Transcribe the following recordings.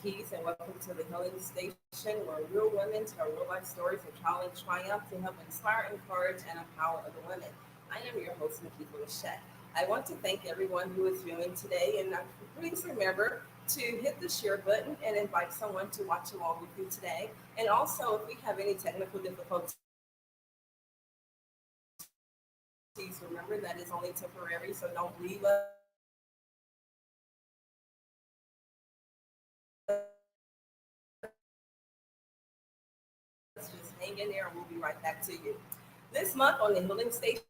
Keys, and welcome to the Healing Station, where real women tell real life stories of trial and triumph to help inspire, encourage, and empower other women. I am your host, Nikita Lachette. I want to thank everyone who is viewing today, and please remember to hit the share button and invite someone to watch along with you today. And also, if we have any technical difficulties, remember that is only temporary, so don't leave us. Just hang in there and we'll be right back to you. This month on the Healing Station,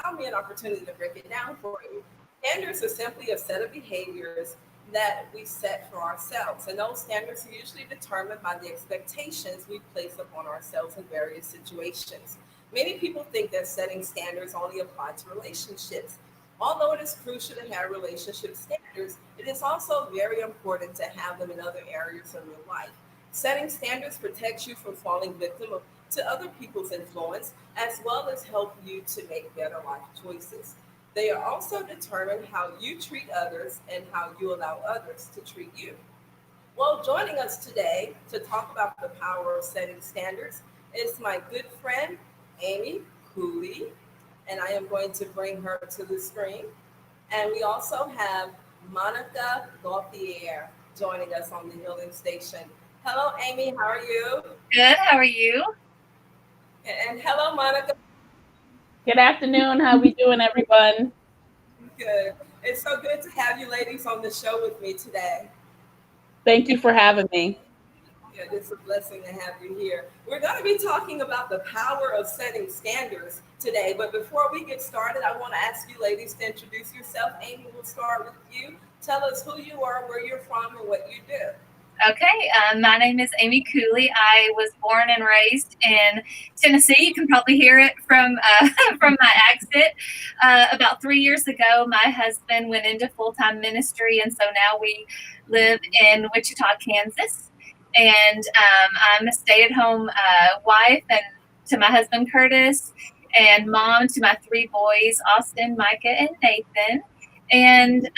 allow me an opportunity to break it down for you. Standards are simply a set of behaviors that we set for ourselves, and those standards are usually determined by the expectations we place upon ourselves in various situations. Many people think that setting standards only apply to relationships. Although it is crucial to have relationship standards, it is also very important to have them in other areas of your life. Setting standards protects you from falling victim to other people's influence, as well as help you to make better life choices. They are also determine how you treat others and how you allow others to treat you. Well, joining us today to talk about the power of setting standards is my good friend, Amy Cooley, and I am going to bring her to the screen. And we also have Monica Gauthier joining us on the Healing Station. Hello, Amy. How are you? Good. How are you? And hello, Monica. Good afternoon. How we doing, everyone? Good. It's so good to have you ladies on the show with me today. Thank you for having me. Yeah, it's a blessing to have you here. We're going to be talking about the power of setting standards today. But before we get started, I want to ask you ladies to introduce yourself. Amy, we'll start with you. Tell us who you are, where you're from, and what you do. Okay. My name is Amy Cooley. I was born and raised in Tennessee. You can probably hear it from from my accent. About 3 years ago, my husband went into full-time ministry, and so now we live in Wichita, Kansas. And I'm a stay-at-home wife, and to my husband Curtis, and mom to my three boys, Austin, Micah, and Nathan. And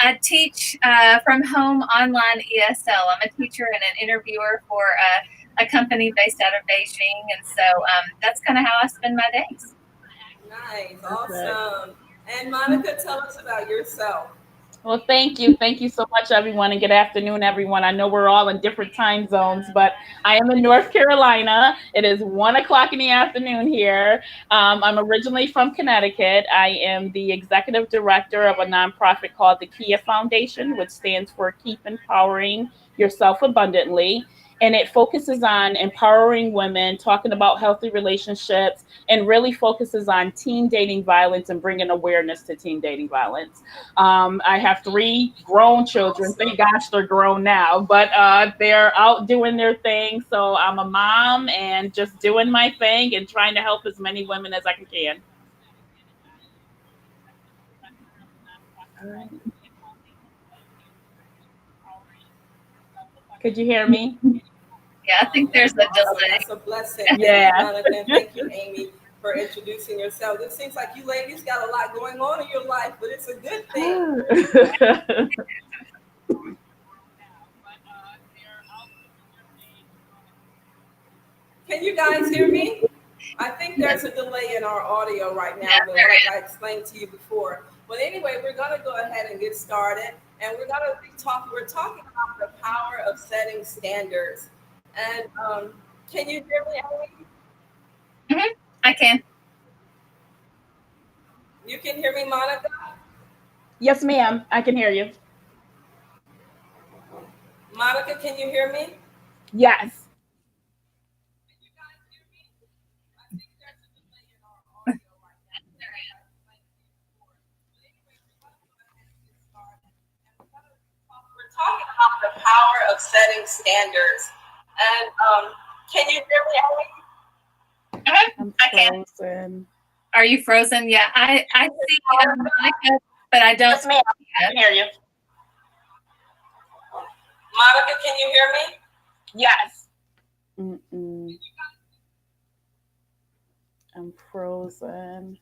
I teach from home online ESL. I'm a teacher and an interviewer for a company based out of Beijing. And so that's kind of how I spend my days. Nice. Perfect. Awesome. And Monica, tell us about yourself. Well, thank you. Thank you so much, everyone, and good afternoon, everyone. I know we're all in different time zones, but I am in North Carolina. It is 1 o'clock in the afternoon here. I'm originally from Connecticut. I am the executive director of a nonprofit called the Kia Foundation, which stands for Keep Empowering Yourself Abundantly. And it focuses on empowering women, talking about healthy relationships, and really focuses on teen dating violence and bringing awareness to teen dating violence. I have three grown children. Thank Awesome. gosh they're grown now, but they're out doing their thing. So I'm a mom and just doing my thing and trying to help as many women as I can. All right. Could you hear me? Yeah, I think there's a Awesome. delay. That's a blessing. Thank you, Yeah. Monica, and thank you, Amy, for introducing yourself. It seems like you ladies got a lot going on in your life, but it's a good thing. Can you guys hear me? I think there's a delay in our audio right now, Yeah, but there like I explained to you before. But anyway, we're going to go ahead and get started, and we're going to be talking. We're talking about the power of setting standards. And can you hear me, Ellie? I can. You can hear me, Monica? Yes, ma'am. I can hear you. Monica, can you hear me? Yes. We're talking about the power of setting standards. And can you hear me, Ellie? I'm I can. frozen. Are you frozen? Yeah, I see Monica, but I don't. Yes, ma'am. I can hear you. Monica, can you hear me? Yes. I'm frozen.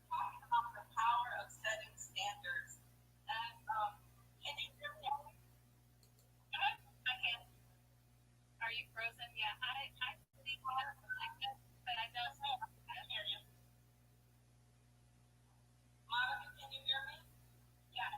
Talking about the power of setting standards. And can you hear me? I can. Are you frozen? Yeah, I see Monica, but I don't. I hear you. Monica, can you hear me? Yeah.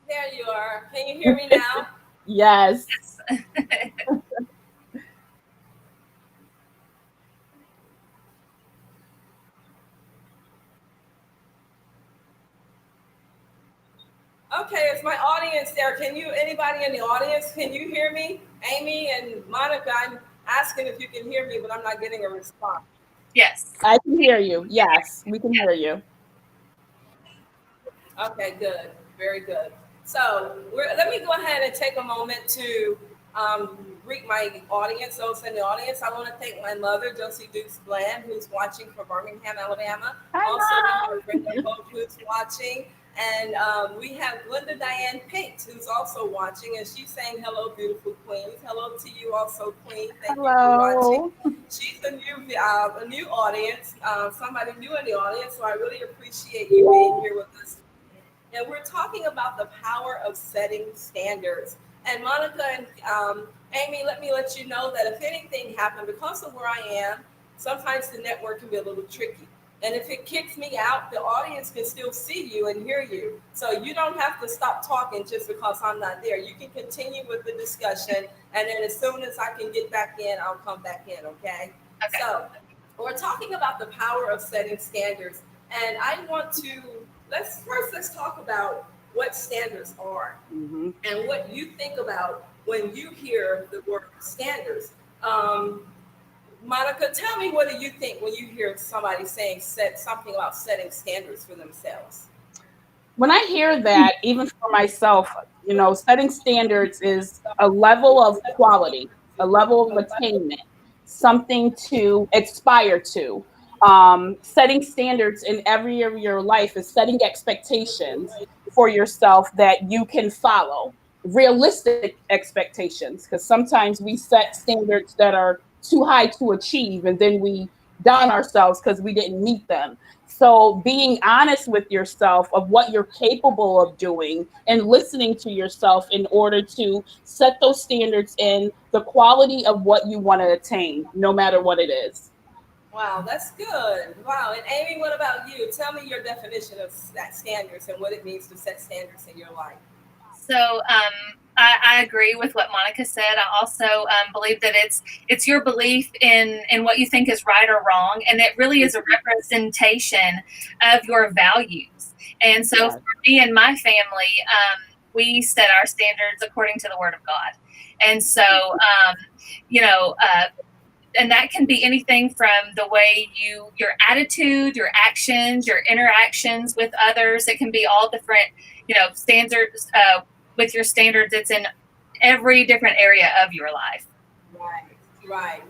There you are. Can you hear me now? Yes. Okay, it's my audience there. Can you, anybody in the audience, can you hear me? Amy and Monica, I'm asking if you can hear me, but I'm not getting a response. Yes. I can hear you. Yes, we can hear you. Okay, good. Very good. So let me go ahead and take a moment to greet my audience, those in the audience. I want to thank my mother, Josie Dukes Bland, who's watching from Birmingham, Alabama. Hi, Also, we Mom. have Brenda Hope, who's watching. And we have Linda Diane Pate, who's also watching, and she's saying, hello, beautiful queens. Hello to you also, queen. Thank you for watching. Hello. She's a new audience, somebody new in the audience, so I really appreciate you being here with us. And we're talking about the power of setting standards. And Monica and Amy, let me let you know that if anything happened, because of where I am, sometimes the network can be a little tricky. And if it kicks me out, the audience can still see you and hear you. So you don't have to stop talking just because I'm not there. You can continue with the discussion. And then as soon as I can get back in, I'll come back in, okay? Okay. So we're talking about the power of setting standards. And I want to let's talk about what standards are and what you think about when you hear the word standards. Monica, tell me, what do you think when you hear somebody saying set something about setting standards for themselves? When I hear that, even for myself, setting standards is a level of quality, a level of attainment, something to aspire to. Setting standards in every area of your life is setting expectations for yourself that you can follow, realistic expectations, because sometimes we set standards that are too high to achieve and then we down ourselves because we didn't meet them. So being honest with yourself of what you're capable of doing and listening to yourself in order to set those standards in the quality of what you want to attain, no matter what it is. Wow, that's good. Wow. And Amy, what about you? Tell me your definition of that standards and what it means to set standards in your life. So I agree with what Monica said. I also believe that it's your belief in what you think is right or wrong, and it really is a representation of your values. And so for me and my family, we set our standards according to the Word of God. And so, and that can be anything from the way your attitude, your actions, your interactions with others. It can be all different, standards. With your standards, it's in every different area of your life. Right.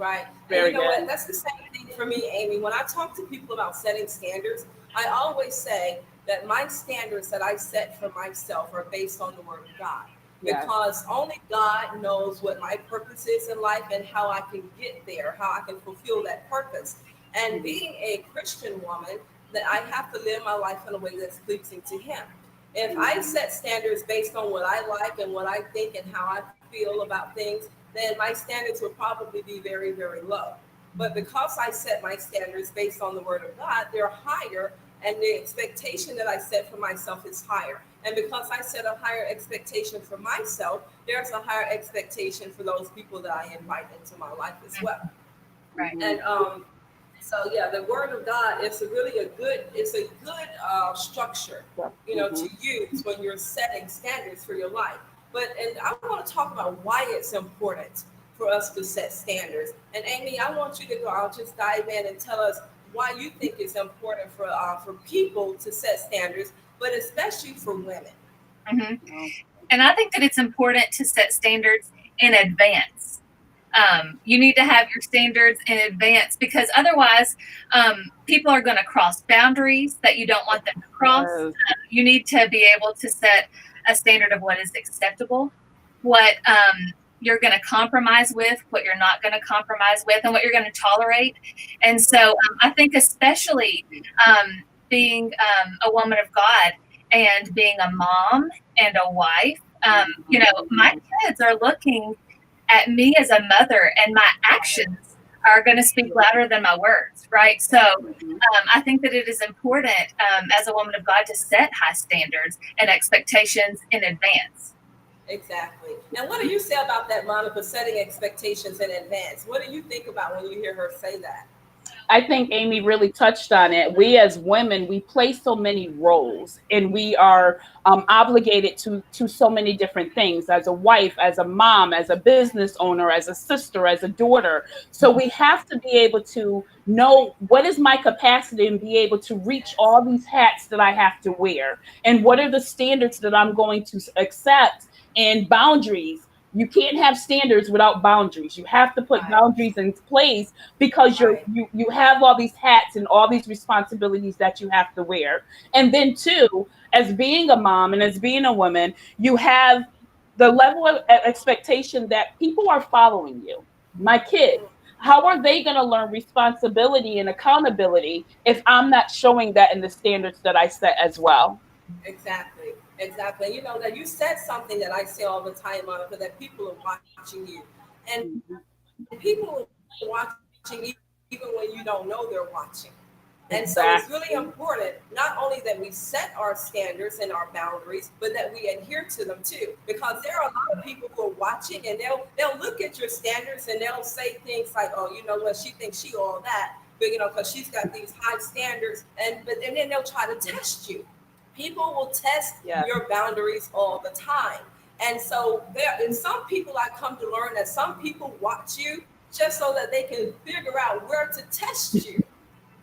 Very and you know good. what? That's the same thing for me, Amy. When I talk to people about setting standards, I always say that my standards that I set for myself are based on the Word of God. Yes. because only God knows what my purpose is in life and how I can get there, how I can fulfill that purpose. And being a Christian woman, that I have to live my life in a way that's pleasing to Him. If I set standards based on what I like and what I think and how I feel about things, then my standards will probably be very, very low. But because I set my standards based on the Word of God, they're higher, and the expectation that I set for myself is higher. And because I set a higher expectation for myself, there's a higher expectation for those people that I invite into my life as well. Right. And so yeah, the Word of God is it's a good structure, to use when you're setting standards for your life. And I want to talk about why it's important for us to set standards. And Amy, I want you to go. I'll just dive in and tell us why you think it's important for people to set standards, but especially for women. Mm-hmm. And I think that it's important to set standards in advance. You need to have your standards in advance, because otherwise people are going to cross boundaries that you don't want them to cross. You need to be able to set a standard of what is acceptable, what you're going to compromise with, what you're not going to compromise with, and what you're going to tolerate. And so I think especially being a woman of God and being a mom and a wife, my kids are looking at me as a mother, and my actions are going to speak louder than my words, right? So I think that it is important as a woman of God to set high standards and expectations in advance. Exactly. And what do you say about that, Monica, setting expectations in advance? What do you think about when you hear her say that? I think Amy really touched on it. We as women, we play so many roles, and we are obligated to so many different things, as a wife, as a mom, as a business owner, as a sister, as a daughter. So we have to be able to know what is my capacity and be able to reach all these hats that I have to wear, and what are the standards that I'm going to accept, and boundaries. You can't have standards without boundaries. You have to put boundaries in place, because you have all these hats and all these responsibilities that you have to wear. And then too, as being a mom and as being a woman, you have the level of expectation that people are following you. My kids, how are they going to learn responsibility and accountability if I'm not showing that in the standards that I set as well? Exactly. Exactly. You know that you said something that I say all the time, Monica, that people are watching you. And people are watching even when you don't know they're watching. And so it's really Exactly. important not only that we set our standards and our boundaries, but that we adhere to them too. Because there are a lot of people who are watching, and they'll look at your standards and they'll say things like, "Oh, you know what? She thinks she all that," but because she's got these high standards, and then they'll try to test you. People will test your boundaries all the time. And so and some people, I come to learn that some people watch you just so that they can figure out where to test you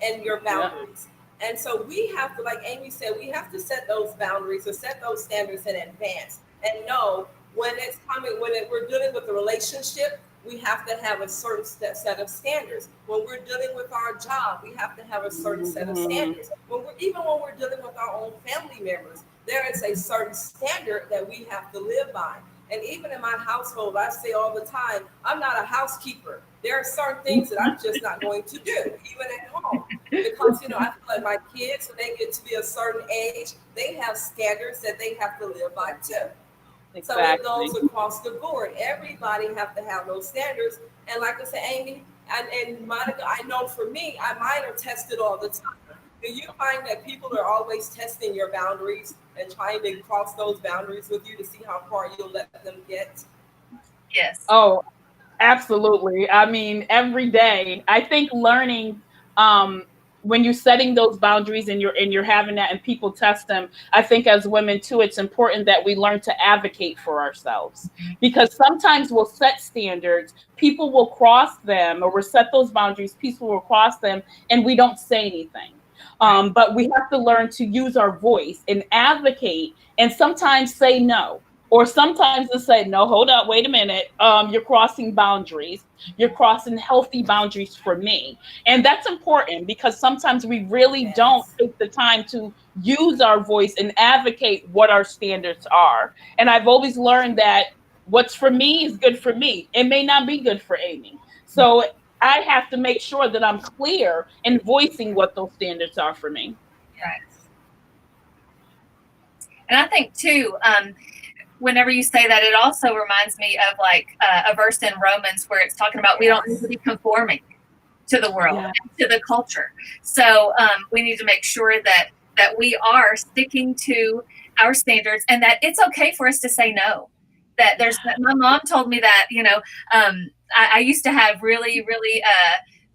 and your boundaries. And so we have to, like Amy said, we have to set those boundaries or set those standards in advance, and know when it's coming, we're dealing with a relationship, we have to have a certain set of standards. When we're dealing with our job, we have to have a certain set of standards. Even when we're dealing with our own family members, there is a certain standard that we have to live by. And even in my household, I say all the time, I'm not a housekeeper. There are certain things that I'm just not going to do, even at home. Because, I feel like my kids, when they get to be a certain age, they have standards that they have to live by too. So it goes across the board. Everybody have to have those standards. And like I said, Amy and Monica, I know for me, mine are tested all the time. Do you find that people are always testing your boundaries and trying to cross those boundaries with you to see how far you'll let them get? Yes. Oh, absolutely. I mean, every day. I think learning when you're setting those boundaries and you're having that and people test them, I think as women too, it's important that we learn to advocate for ourselves, because sometimes we'll set standards, people will cross them, or we'll set those boundaries, people will cross them, and we don't say anything. But we have to learn to use our voice and advocate, and sometimes say no, Or sometimes they say, no, hold up, wait a minute. You're crossing boundaries. You're crossing healthy boundaries for me. And that's important because sometimes we really don't Yes. take the time to use our voice and advocate what our standards are. And I've always learned that what's for me is good for me. It may not be good for Amy. So I have to make sure that I'm clear in voicing what those standards are for me. Yes. And I think too, whenever you say that, it also reminds me of like a verse in Romans where it's talking about we don't need to be conforming to the world, Yeah. to the culture. So we need to make sure that we are sticking to our standards, and that it's okay for us to say no. That there's my mom told me that, I used to have really, really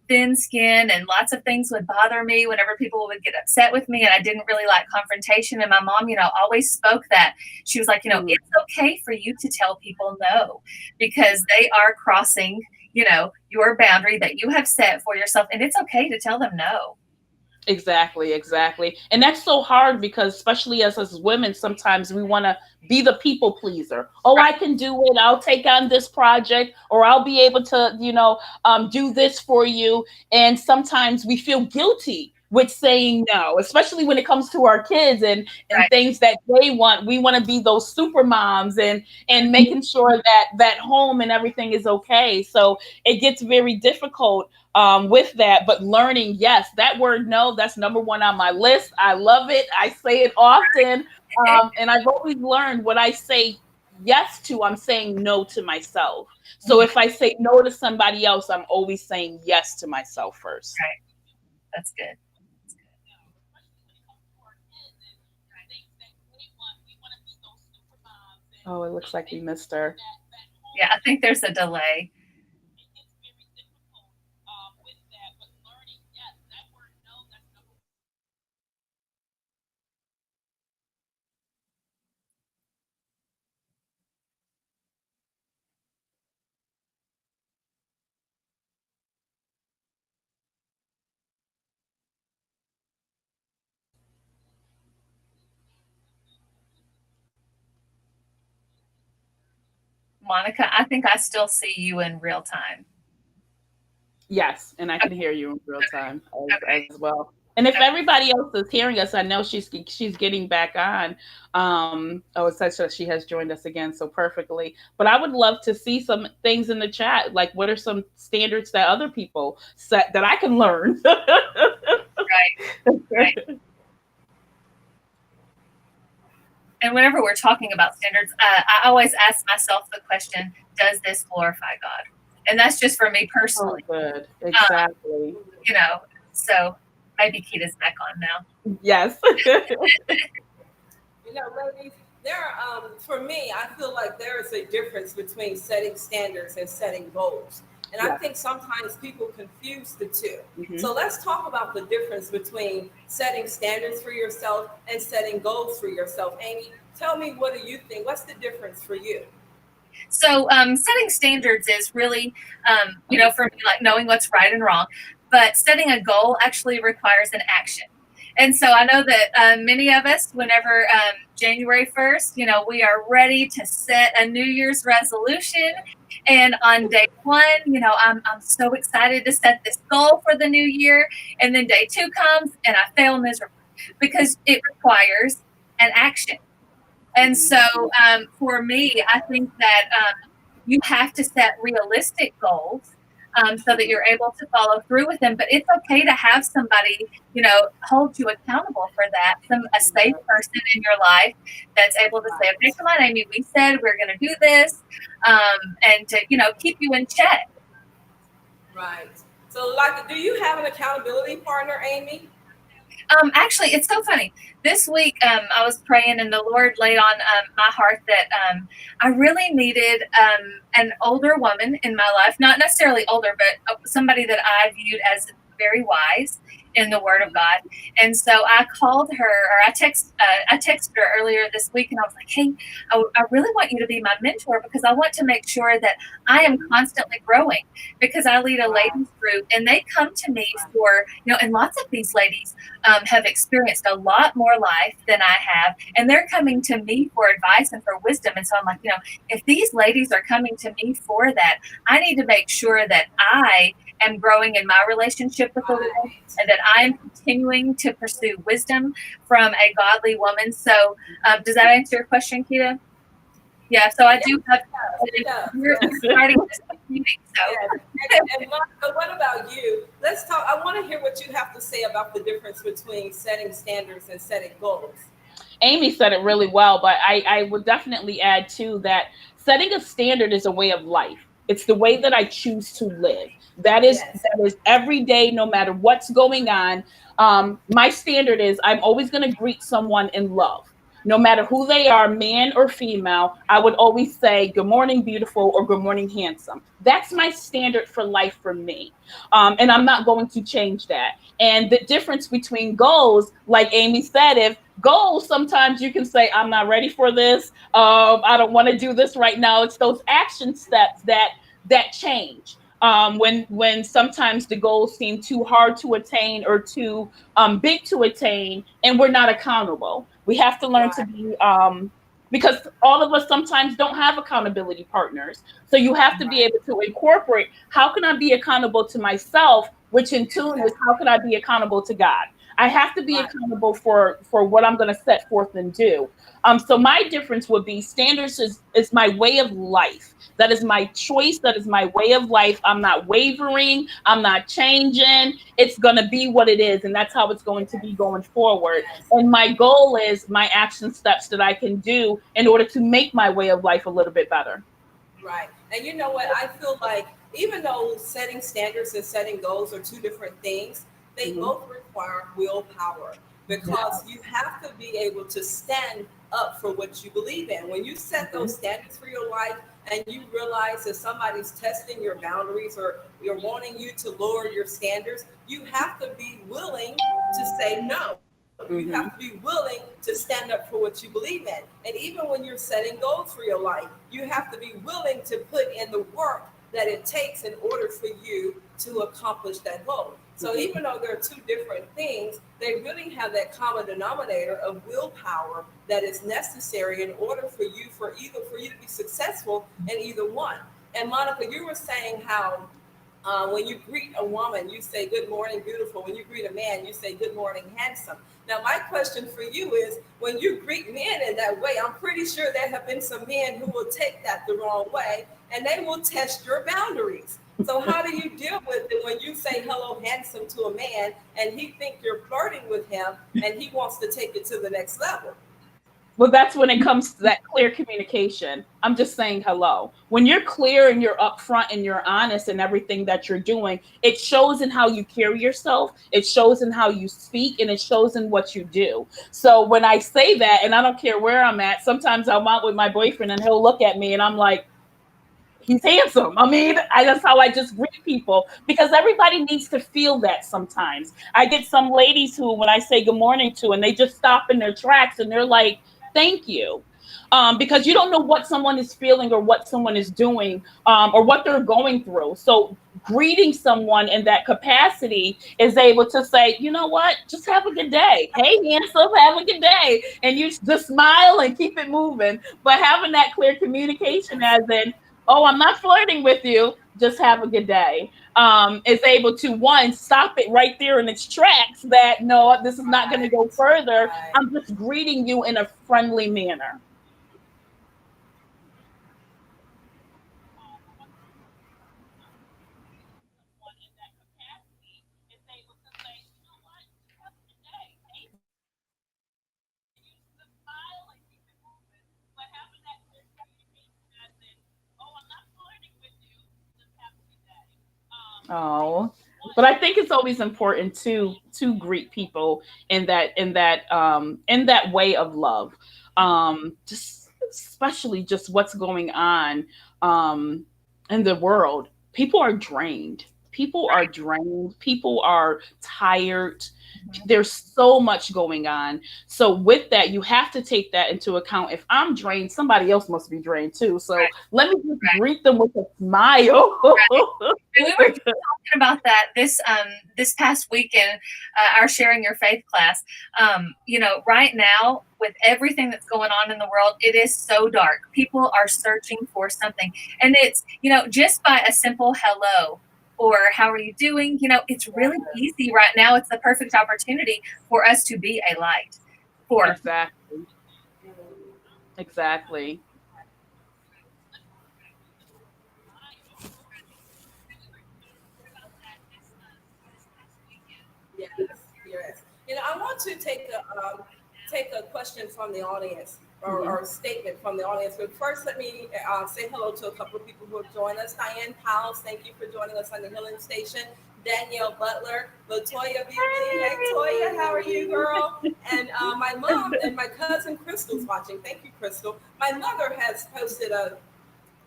thin skin, and lots of things would bother me whenever people would get upset with me, and I didn't really like confrontation. And my mom, always spoke that. She was like, it's okay for you to tell people no, because they are crossing, your boundary that you have set for yourself, and it's okay to tell them no. Exactly, exactly. And that's so hard because especially as women, sometimes we want to be the people pleaser. Oh, I can do it. I'll take on this project, or I'll be able to, do this for you. And sometimes we feel guilty with saying no, especially when it comes to our kids and Right. things that they want. We want to be those super moms and making sure that home and everything is okay. So it gets very difficult with that, but learning, yes, that word no, that's number one on my list. I love it. I say it often. And I've always learned what I say yes to, I'm saying no to myself. So if I say no to somebody else, I'm always saying yes to myself first. Right. That's good. Oh, it looks like we missed her. Yeah, I think there's a delay. Monica, I think I still see you in real time. Yes, and I can hear you in real time as well. And if Okay. everybody else is hearing us, I know she's getting back on. It says that she has joined us again so perfectly. But I would love to see some things in the chat, like what are some standards that other people set that I can learn. Right. And whenever we're talking about standards, I always ask myself the question, does this glorify God? And that's just for me personally. Oh, good. Exactly. So maybe Kita's back on now. Yes. Ladies, for me, I feel like there is a difference between setting standards and setting goals. And I think sometimes people confuse the two. Mm-hmm. So let's talk about the difference between setting standards for yourself and setting goals for yourself. Amy, tell me, what do you think? What's the difference for you? So setting standards is really, for me, like knowing what's right and wrong. But setting a goal actually requires an action. And so I know that many of us, whenever January 1st, we are ready to set a New Year's resolution. And on day one, I'm so excited to set this goal for the new year. And then day two comes and I fail miserably because it requires an action. And so for me, I think that you have to set realistic goals so that you're able to follow through with them. But it's okay to have somebody, hold you accountable for that, a safe person in your life that's able to say, okay, come on, Amy, we said we're going to do this, and to, keep you in check. Right. So, do you have an accountability partner, Amy? Actually, it's so funny. This week, I was praying, and the Lord laid on my heart that I really needed an older woman in my life, not necessarily older, but somebody that I viewed as very wise in the Word of God. And so I called her, or I texted her earlier this week, and I was like, "Hey, I really want you to be my mentor because I want to make sure that I am constantly growing because I lead a Wow. ladies group, and they come to me for, and lots of these ladies have experienced a lot more life than I have, and they're coming to me for advice and for wisdom. And so I'm like, if these ladies are coming to me for that, I need to make sure that I am growing in my relationship with the Lord and that I am continuing to pursue wisdom from a godly woman. So does that answer your question, Kita? Yeah, so I do have, we're starting this meeting, so. Yes. And Monica, what about you? Let's talk. I want to hear what you have to say about the difference between setting standards and setting goals. Amy said it really well, but I would definitely add too that setting a standard is a way of life. It's the way that I choose to live. Yes. That is every day, no matter what's going on. My standard is I'm always going to greet someone in love. No matter who they are, man or female, I would always say, "Good morning, beautiful," or "Good morning, handsome." That's my standard for life for me. And I'm not going to change that. And the difference between goals, like Amy said, if goals, sometimes you can say, "I'm not ready for this. I don't want to do this right now." It's those action steps that change. When sometimes the goals seem too hard to attain or too big to attain, and we're not accountable. We have to learn to Right. be because all of us sometimes don't have accountability partners. So you have to be Right. able to incorporate how can I be accountable to myself, which in tune is Exactly. how can I be accountable to God. I have to be Right. accountable for what I'm going to set forth and do. So my difference would be standards is my way of life. That is my choice. That is my way of life. I'm not wavering. I'm not changing. It's going to be what it is. And that's how it's going to be going forward. Yes. And my goal is my action steps that I can do in order to make my way of life a little bit better. Right. And you know what? I feel like even though setting standards and setting goals are two different things, they Mhm. both require willpower Yeah. because you have to be able to stand up for what you believe in. When you set those Mhm. standards for your life and you realize that somebody's testing your boundaries or you're wanting you to lower your standards, you have to be willing to say no. You have to be Mhm. willing to stand up for what you believe in. And even when you're setting goals for your life, you have to be willing to put in the work that it takes in order for you to accomplish that goal. So Mhm. even though they're two different things, they really have that common denominator of willpower that is necessary in order for you to be successful in either one. And Monica, you were saying how when you greet a woman, you say good morning, beautiful. When you greet a man, you say good morning, handsome. Now, my question for you is when you greet men in that way, I'm pretty sure there have been some men who will take that the wrong way and they will test your boundaries. So, how do you deal with it when you say hello, handsome to a man and he think you're flirting with him and he wants to take it to the next level? Well, that's when it comes to that clear communication. I'm just saying hello. When you're clear and you're upfront and you're honest in everything that you're doing, it shows in how you carry yourself, it shows in how you speak, and it shows in what you do. So when I say that, and I don't care where I'm at, sometimes I'm out with my boyfriend and he'll look at me and I'm like, he's handsome. I mean, that's how I just greet people because everybody needs to feel that sometimes. I get some ladies who, when I say good morning to, and they just stop in their tracks and they're like, thank you. Because you don't know what someone is feeling or what someone is doing or what they're going through. So greeting someone in that capacity is able to say, you know what, just have a good day. Hey, handsome, have a good day. And you just smile and keep it moving. But having that clear communication as in, oh, I'm not flirting with you. Just have a good day. Is able to one stop it right there in its tracks. That no, this is not going to go Right, further. right. I'm just greeting you in a friendly manner. Oh, but I think it's always important to greet people in that way of love. Just especially just what's going on um in the world. People are drained. People are drained. People are tired. There's so much going on. So with that, you have to take that into account. If I'm drained, somebody else must be drained too. So let me just greet them with a smile. We were just talking about that this past weekend, our Sharing Your Faith class. Right now with everything that's going on in the world, it is so dark. People are searching for something, and it's just by a simple hello or how are you doing? It's really easy right now. It's the perfect opportunity for us to be a light. Exactly. Yes, yes. I want to take a question from the audience or a statement from the audience. But first, let me say hello to a couple of people who have joined us. Diane Powell, thank you for joining us on the Healing Station. Danielle Butler, Latoya Beasley. Hey, Toya, how are you, girl? And my mom and my cousin Crystal's watching. Thank you, Crystal. My mother has posted a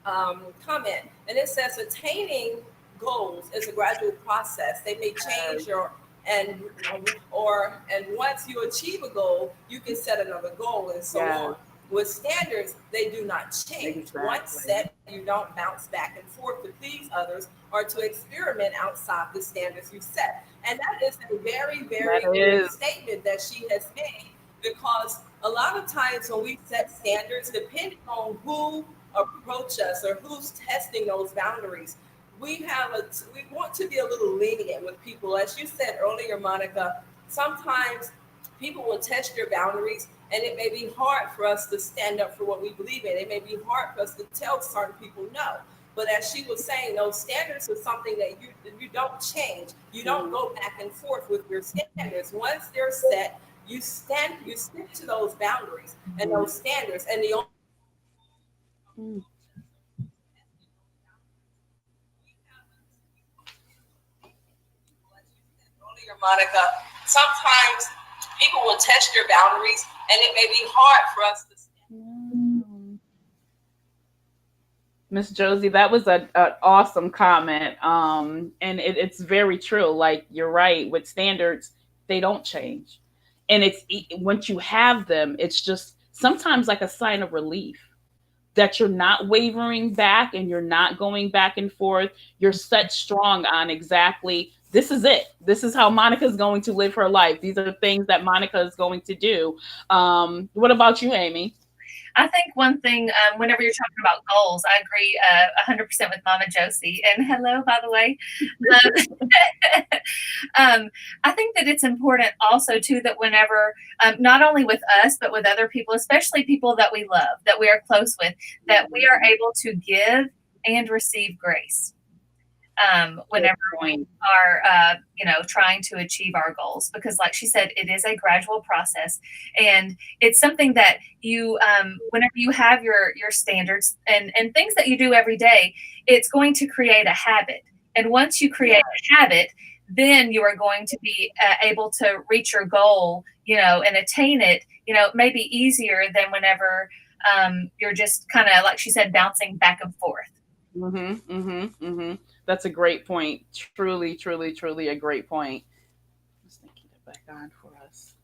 comment, and it says attaining goals is a gradual process. They may change and once you achieve a goal, you can set another goal and so on. With standards, they do not change. Once set, you don't bounce back and forth to please others or to experiment outside the standards you set. And that is a very, very good statement that she has made, because a lot of times when we set standards, depending on who approach us or who's testing those boundaries, we want to be a little lenient with people. As you said earlier, Monica, sometimes people will test your boundaries, and it may be hard for us to stand up for what we believe in. It may be hard for us to tell certain people no. But as she was saying, those standards are something that you don't change. You don't go back and forth with your standards. Once they're set, you stick to those boundaries and those standards. And the Monica, sometimes people will test your boundaries, and it may be hard for us to. Miss Josie, that was an awesome comment. And it's very true. Like, you're right, with standards, they don't change. And once you have them, it's just sometimes like a sign of relief that you're not wavering back and you're not going back and forth. You're set strong on exactly, this is it. This is how Monica is going to live her life. These are the things that Monica is going to do. What about you, Amy? I think one thing, whenever you're talking about goals, I agree 100% with Mama Josie. And hello, by the way. I think that it's important also, too, that whenever, not only with us, but with other people, especially people that we love, that we are close with, that we are able to give and receive grace. Whenever we are, trying to achieve our goals, because like she said, it is a gradual process, and it's something that you, whenever you have your standards and things that you do every day, it's going to create a habit. And once you create a habit, then you are going to be able to reach your goal, and attain it, maybe easier than whenever you're just kind of, like she said, bouncing back and forth. That's a great point. Truly, truly, truly a great point. Just thinking it back on for us.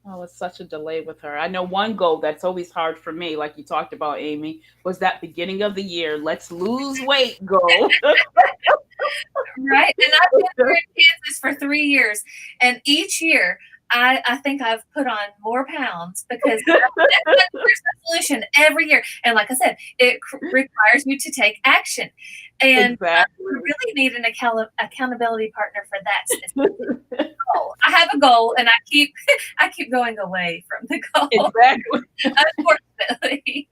Oh, it's such a delay with her. I know one goal that's always hard for me, like you talked about, Amy, was that beginning of the year, let's lose weight goal. Right. And I've been here in Kansas for 3 years. And each year, I think I've put on more pounds because that's my resolution every year. And like I said, it requires you to take action. And Exactly. you really need an accountability partner for that. Goal. I have a goal, and I keep going away from the goal. Exactly. Unfortunately.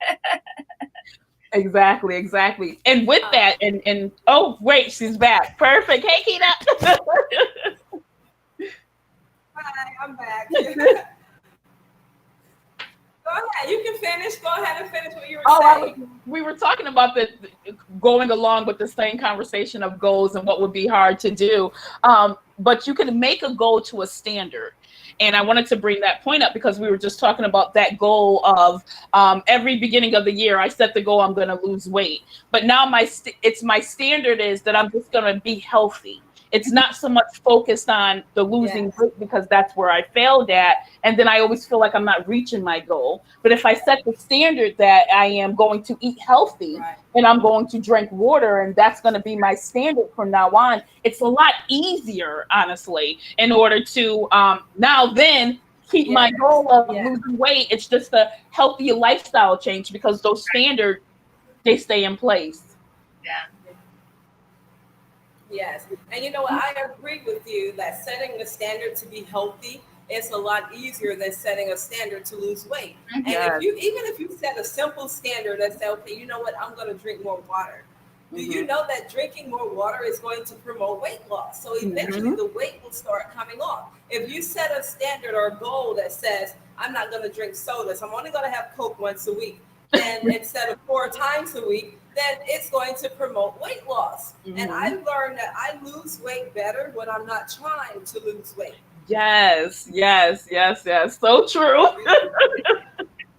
Exactly. And with that, and oh wait, she's back. Perfect. Hey, Keita. Hi, I'm back. Go ahead. You can finish. Go ahead and finish what you were saying. We were talking about the going along with the same conversation of goals and what would be hard to do. But you can make a goal to a standard. And I wanted to bring that point up because we were just talking about that goal of every beginning of the year, I set the goal, I'm going to lose weight. But now my standard is that I'm just going to be healthy. It's not so much focused on the losing weight because that's where I failed at. And then I always feel like I'm not reaching my goal. But if I set the standard that I am going to eat healthy and I'm going to drink water, and that's going to be my standard from now on, it's a lot easier, honestly, in order to now then keep my goal of losing weight. It's just a healthy lifestyle change because those standards, they stay in place. Yeah. Yes. And you know what? I agree with you that setting the standard to be healthy is a lot easier than setting a standard to lose weight. And if you set a simple standard that says, okay, you know what? I'm going to drink more water. Do you know that drinking more water is going to promote weight loss? So eventually the weight will start coming off. If you set a standard or a goal that says, I'm not going to drink sodas, I'm only going to have Coke once a week, and instead of 4 times a week, then it's going to promote weight loss. And I've learned that I lose weight better when I'm not trying to lose weight. Yes. So true.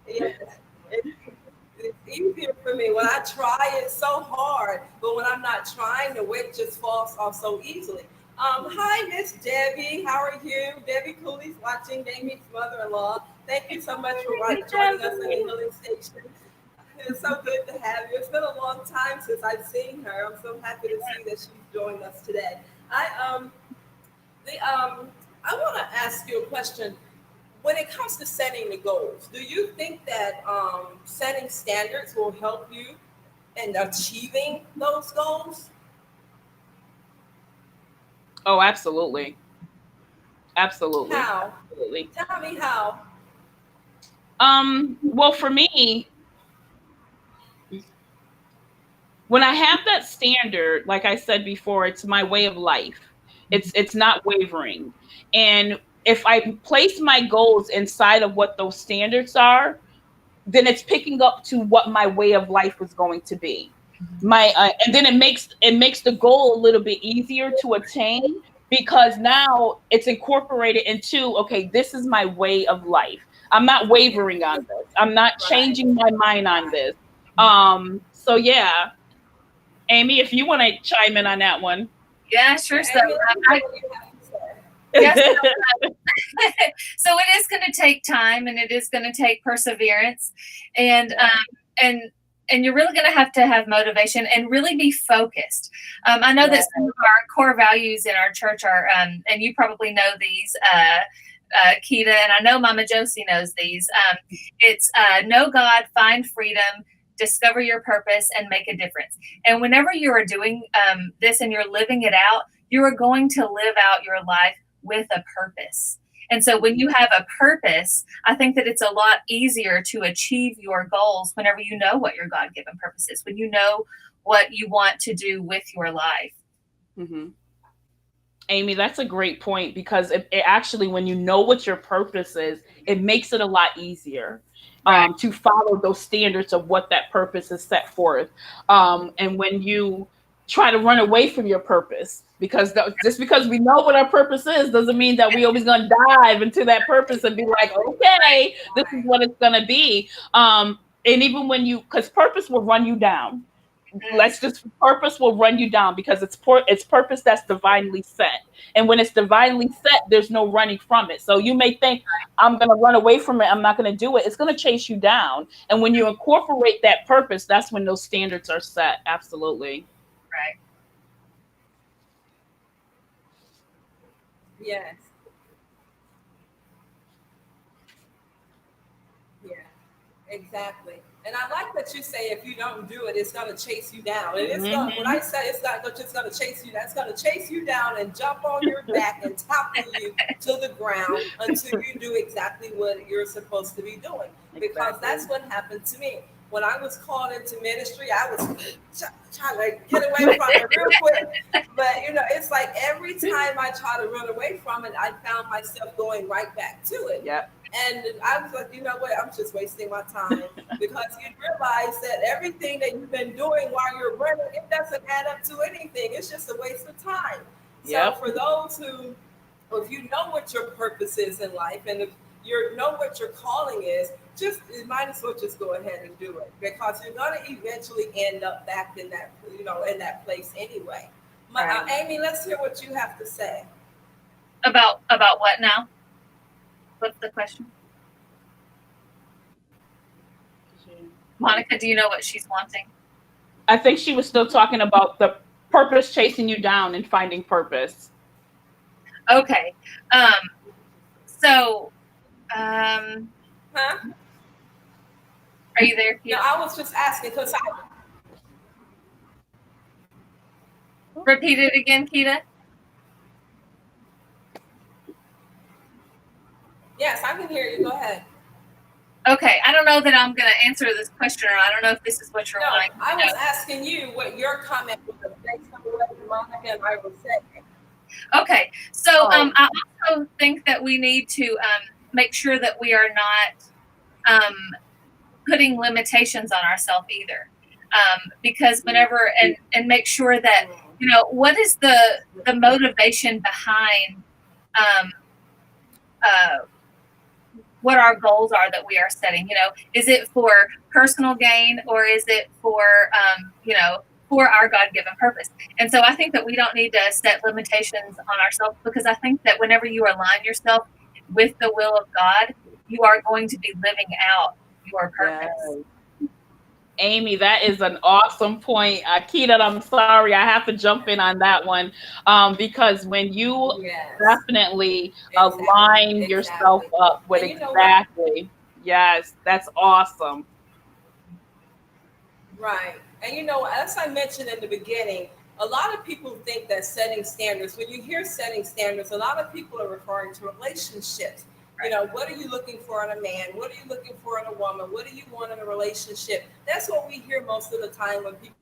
It's easier for me when I try it so hard, but when I'm not trying, the weight just falls off so easily. Hi, Miss Debbie. How are you? Debbie Cooley's watching, Damien's mother-in-law. Thank you so much for joining us in the Healing Station. It's so good to have you. It's been a long time since I've seen her. I'm so happy to see that she's joined us today. I want to ask you a question. When it comes to setting the goals, do you think that setting standards will help you in achieving those goals? Oh, absolutely. Absolutely. How? Absolutely. Tell me how. Well, for me, when I have that standard, like I said before, it's my way of life. It's not wavering. And if I place my goals inside of what those standards are, then it's picking up to what my way of life is going to be. And then it makes the goal a little bit easier to attain because now it's incorporated into, okay, this is my way of life. I'm not wavering on this. I'm not changing my mind on this. So yeah, Amy, if you want to chime in on that one. Yeah, sure. So, yes, so it is going to take time and it is going to take perseverance and you're really going to have motivation and really be focused. I know that some of our core values in our church are, and you probably know these, Keita, and I know Mama Josie knows these. It's know God, find freedom, discover your purpose, and make a difference. And whenever you are doing this and you're living it out, you are going to live out your life with a purpose. And so when you have a purpose, I think that it's a lot easier to achieve your goals whenever you know what your God-given purpose is, when you know what you want to do with your life. Mm-hmm. Amy, that's a great point because it actually, when you know what your purpose is, it makes it a lot easier to follow those standards of what that purpose is set forth. And when you try to run away from your purpose, because just because we know what our purpose is doesn't mean that we always going to dive into that purpose and be like, okay, this is what it's going to be. And even when because purpose will run you down. Purpose will run you down because it's purpose that's divinely set. And when it's divinely set, there's no running from it. So you may think, I'm going to run away from it, I'm not going to do it. It's going to chase you down. And when you incorporate that purpose, that's when those standards are set. Absolutely. Right. Yes. Yeah, exactly. And I like that you say if you don't do it, it's going to chase you down. And it's going, when I say it's not just going to chase you down, it's going to chase you down and jump on your back and topple you to the ground until you do exactly what you're supposed to be doing. Because that's what happened to me. When I was called into ministry, I was trying to get away from it real quick. But, it's like every time I try to run away from it, I found myself going right back to it. Yep. And I was like, you know what? I'm just wasting my time because you realize that everything that you've been doing while you're running, it doesn't add up to anything. It's just a waste of time. So Yep. for those who, if you know what your purpose is in life, and if you know what your calling is, just you might as well just go ahead and do it because you're going to eventually end up back in that, in that place anyway. Right. Amy, let's hear what you have to say. About what now? What's the question? Monica, do you know what she's wanting? I think she was still talking about the purpose chasing you down and finding purpose. Okay. So, Huh? are you there? No, I was just asking because Repeat it again, Keita. Yes, I can hear you. Go ahead. Okay, I don't know that I'm going to answer this question, or I don't know if this is what you're wanting. I was asking you what your comment was based on what Monica and I were saying. Okay, so I also think that we need to make sure that we are not putting limitations on ourselves either, because whenever and make sure that what is the motivation behind what our goals are that we are setting. Is it for personal gain, or is it for for our God-given purpose? And so I think that we don't need to set limitations on ourselves, because I think that whenever you align yourself with the will of God, you are going to be living out your purpose. Yes. Amy, that is an awesome point. Keita, I'm sorry, I have to jump in on that one, because when you definitely align yourself up with exactly, yes, that's awesome. Right. And as I mentioned in the beginning, a lot of people think that setting standards, when you hear setting standards, a lot of people are referring to relationships. What are you looking for in a man? What are you looking for in a woman? What do you want in a relationship? That's what we hear most of the time when people.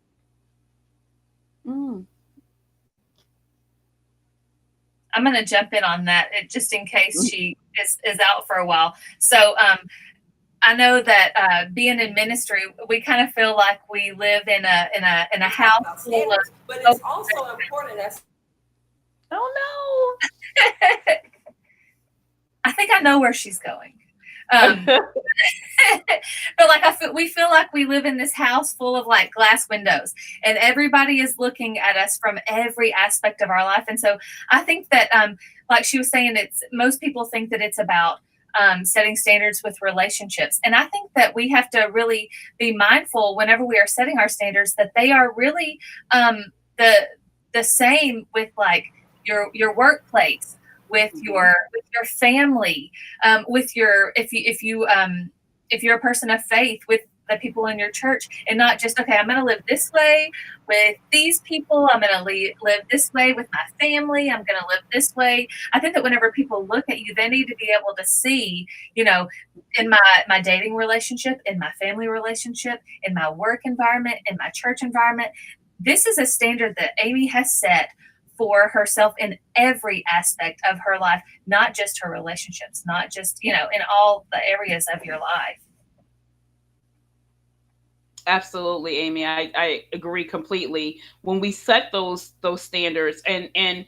I'm going to jump in on that just in case she is out for a while. So I know that being in ministry, we kind of feel like we live in a house full of. But it's also important as. Oh no. I think I know where she's going. But we feel like we live in this house full of like glass windows, and everybody is looking at us from every aspect of our life. And so I think that, like she was saying, most people think that it's about setting standards with relationships. And I think that we have to really be mindful whenever we are setting our standards that they are really the same with like your workplace, with your family, with your if you're a person of faith, with the people in your church, and not just, okay, I'm going to live this way with these people, I'm going to live this way with my family, I'm going to live this way. I think that whenever people look at you, they need to be able to see, in my dating relationship, in my family relationship, in my work environment, in my church environment, this is a standard that Amy has set for herself in every aspect of her life, not just her relationships, not just, in all the areas of your life. Absolutely, Amy. I agree completely. When we set those standards and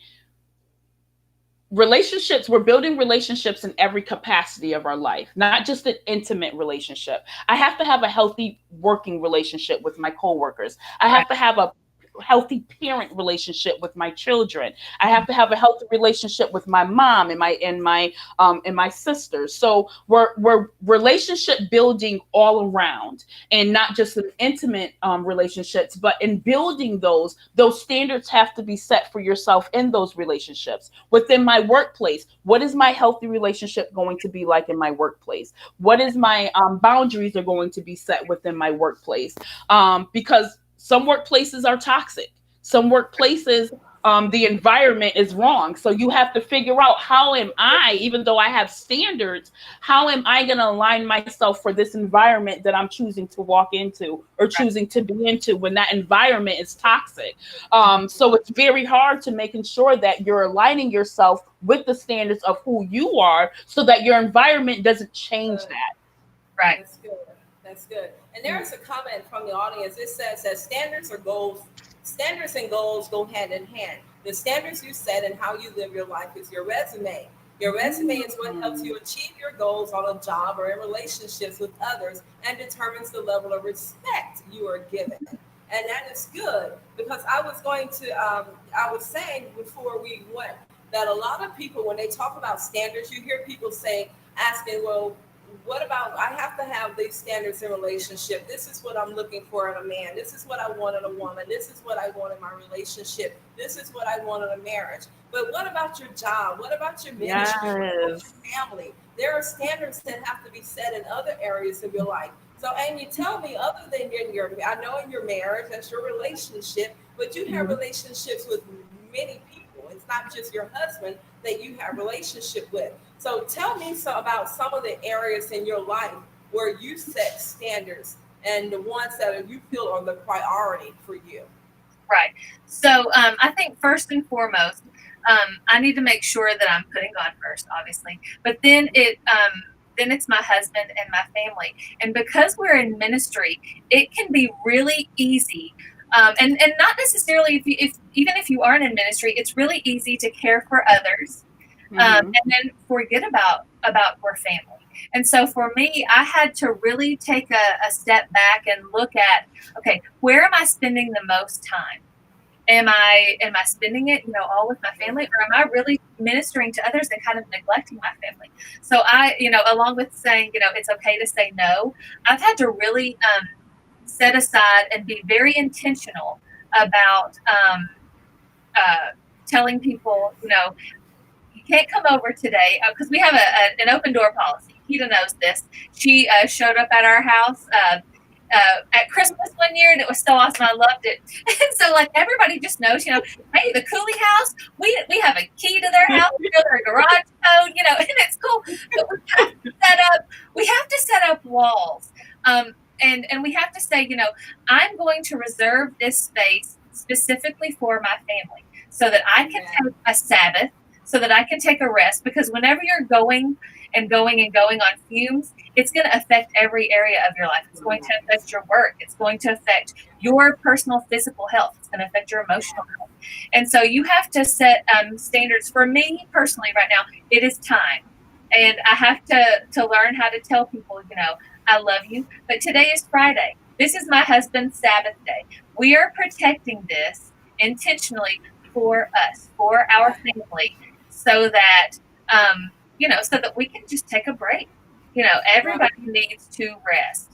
relationships, we're building relationships in every capacity of our life, not just an intimate relationship. I have to have a healthy working relationship with my coworkers. I have to have a healthy parent relationship with my children. I have to have a healthy relationship with my mom and my sisters. So we're relationship building all around, and not just in intimate relationships, but in building those standards have to be set for yourself in those relationships. Within my workplace, what is my healthy relationship going to be like in my workplace? What is my boundaries are going to be set within my workplace? Because some workplaces are toxic. Some workplaces the environment is wrong. So you have to figure out, how am I, even though I have standards, how am I going to align myself for this environment that I'm choosing to walk into or choosing to be into when that environment is toxic? So it's very hard to making sure that you're aligning yourself with the standards of who you are so that your environment doesn't change that. Right. That's good. That's good. And there's a comment from the audience. It says that standards and goals go hand in hand. The standards you set and how you live your life is your resume. Your resume is what helps you achieve your goals on a job or in relationships with others and determines the level of respect you are given. And that is good, because I was saying before we went that a lot of people, when they talk about standards, you hear people asking, well, what about, I have to have these standards in relationship. This is what I'm looking for in a man. This is what I want in a woman. This is what I want in my relationship. This is what I want in a marriage. But what about your job? What about your ministry? Yes. What about your family? There are standards that have to be set in other areas of your life. So, Amy, tell me, other than I know in your marriage, that's your relationship, but you have relationships with many people. It's not just your husband that you have relationship with. So tell me about some of the areas in your life where you set standards and the ones that you feel are the priority for you. Right. So I think first and foremost, I need to make sure that I'm putting God first, obviously. But then it's my husband and my family. And because we're in ministry, it can be really easy. And not necessarily even if you aren't in ministry, it's really easy to care for others. And then forget about our family. And so for me, I had to really take a step back and look at, okay, where am I spending the most time? Am I spending it, all with my family, or am I really ministering to others and kind of neglecting my family? So I, along with saying, it's okay to say no, I've had to really set aside and be very intentional about telling people, you can't come over today, because we have an open door policy. Keita knows this. She showed up at our house at Christmas one year, and it was so awesome. I loved it. And so, everybody just knows, hey, the Cooley house, we have a key to their house, we know their garage code, and it's cool. But we have to set up walls. And we have to say, I'm going to reserve this space specifically for my family so that I can take a Sabbath, so that I can take a rest, because whenever you're going on fumes, it's going to affect every area of your life. It's going to affect your work. It's going to affect your personal physical health. It's going to affect your emotional health. And so you have to set standards. For me personally right now, it is time. And I have to learn how to tell people, I love you, but today is Friday. This is my husband's Sabbath day. We are protecting this intentionally for us, for our family, so that, so that we can just take a break. Everybody needs to rest.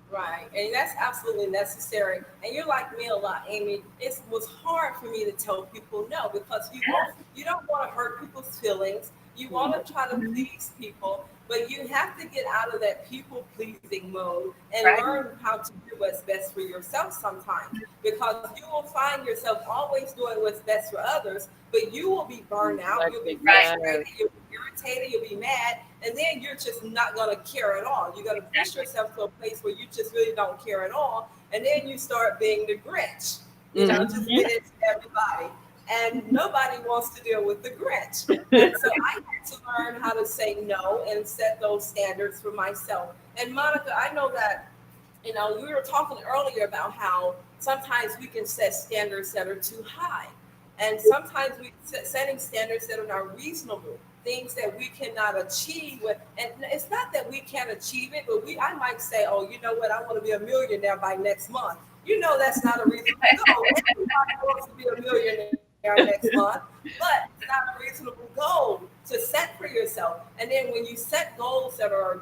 Right. And that's absolutely necessary. And you're like me a lot, Amy. It was hard for me to tell people no, because you don't want to hurt people's feelings. You want to try to please people, but you have to get out of that people-pleasing mode and learn how to do what's best for yourself sometimes, because you will find yourself always doing what's best for others, but you will be burned out. You'll be frustrated. You'll be irritated. You'll be mad. And then you're just not going to care at all. You're going to push yourself to a place where you just really don't care at all. And then you start being the Grinch, just get it to everybody. And nobody wants to deal with the Grinch. And so I had to learn how to say no and set those standards for myself. And Monica, I know that, we were talking earlier about how sometimes we can set standards that are too high. And sometimes we setting standards that are not reasonable, things that we cannot achieve with. And it's not that we can't achieve it, but I might say, oh, you know what, I want to be a millionaire by next month. That's not a reasonable goal. Everybody wants to be a millionaire next month, but it's not a reasonable goal to set for yourself. And then when you set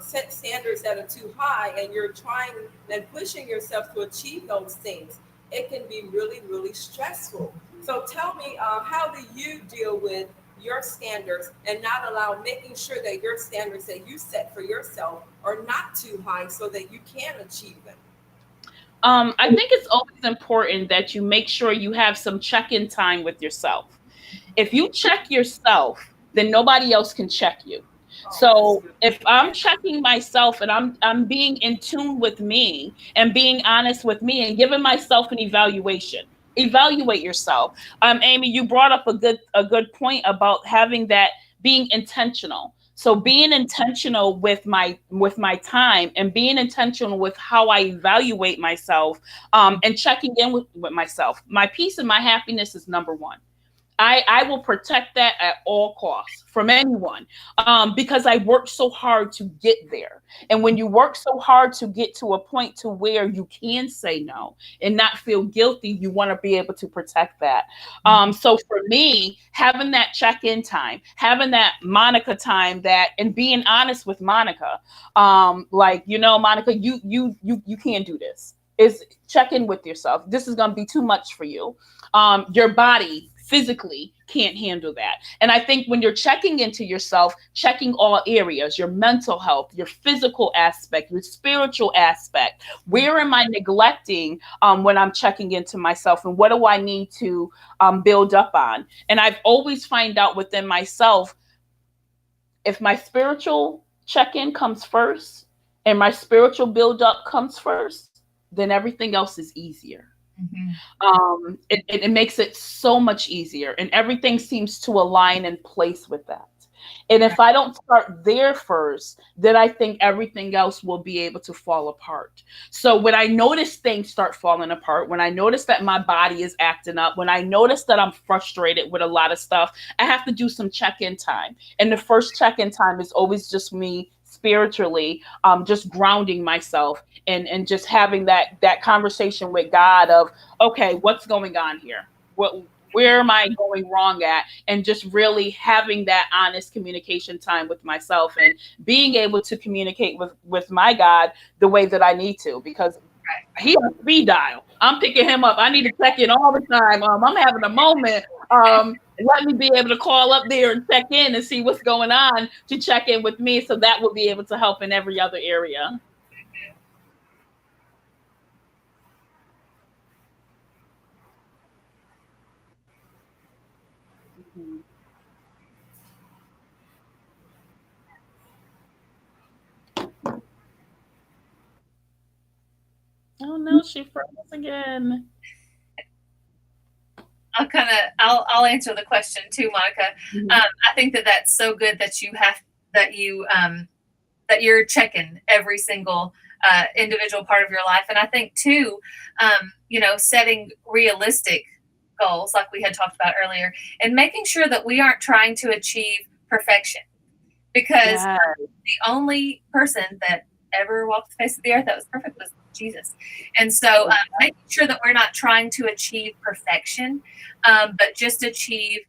set standards that are too high, and you're trying and pushing yourself to achieve those things, it can be really, really stressful. So tell me, how do you deal with your standards and not making sure that your standards that you set for yourself are not too high so that you can achieve them? I think it's always important that you make sure you have some check-in time with yourself. If you check yourself, then nobody else can check you. Oh, So if I'm checking myself and I'm being in tune with me and being honest with me and giving myself an evaluation, evaluate yourself. Amy, you brought up a good point about having that, being intentional. So being intentional with my time and being intentional with how I evaluate myself, and checking in with myself. My peace and my happiness is number one. I will protect that at all costs from anyone, because I worked so hard to get there. And when you work so hard to get to a point to where you can say no and not feel guilty, you want to be able to protect that. So for me, having that check-in time, having that Monica time, and being honest with Monica, like, Monica, you can't do this. Is check in with yourself. This is going to be too much for you. Your body physically can't handle that. And I think when you're checking into yourself, checking all areas, your mental health, your physical aspect, your spiritual aspect, where am I neglecting when I'm checking into myself, and what do I need to build up on? And I've always find out within myself, if my spiritual check-in comes first and my spiritual build-up comes first, then everything else is easier. It makes it so much easier, and everything seems to align in place with that. And if I don't start there first, then I think everything else will be able to fall apart. So when I notice things start falling apart, when I notice that my body is acting up, when I notice that I'm frustrated with a lot of stuff, I have to do some check-in time. And the first check-in time is always just me spiritually, just grounding myself and just having that conversation with God of, okay, what's going on here? Where am I going wrong at? And just really having that honest communication time with myself and being able to communicate with my God the way that I need to, because he on speed dial. I'm picking him up. I need to check in all the time. I'm having a moment. Let me be able to call up there and check in and see what's going on, to check in with me, so that will be able to help in every other area. Oh no, she froze again. I'll answer the question too, Monica. I think that's so good that you're checking every single individual part of your life. And I think too, setting realistic goals, like we had talked about earlier, and making sure that we aren't trying to achieve perfection, because the only person that ever walked the face of the earth that was perfect was Jesus. And so making sure that we're not trying to achieve perfection, but just achieve,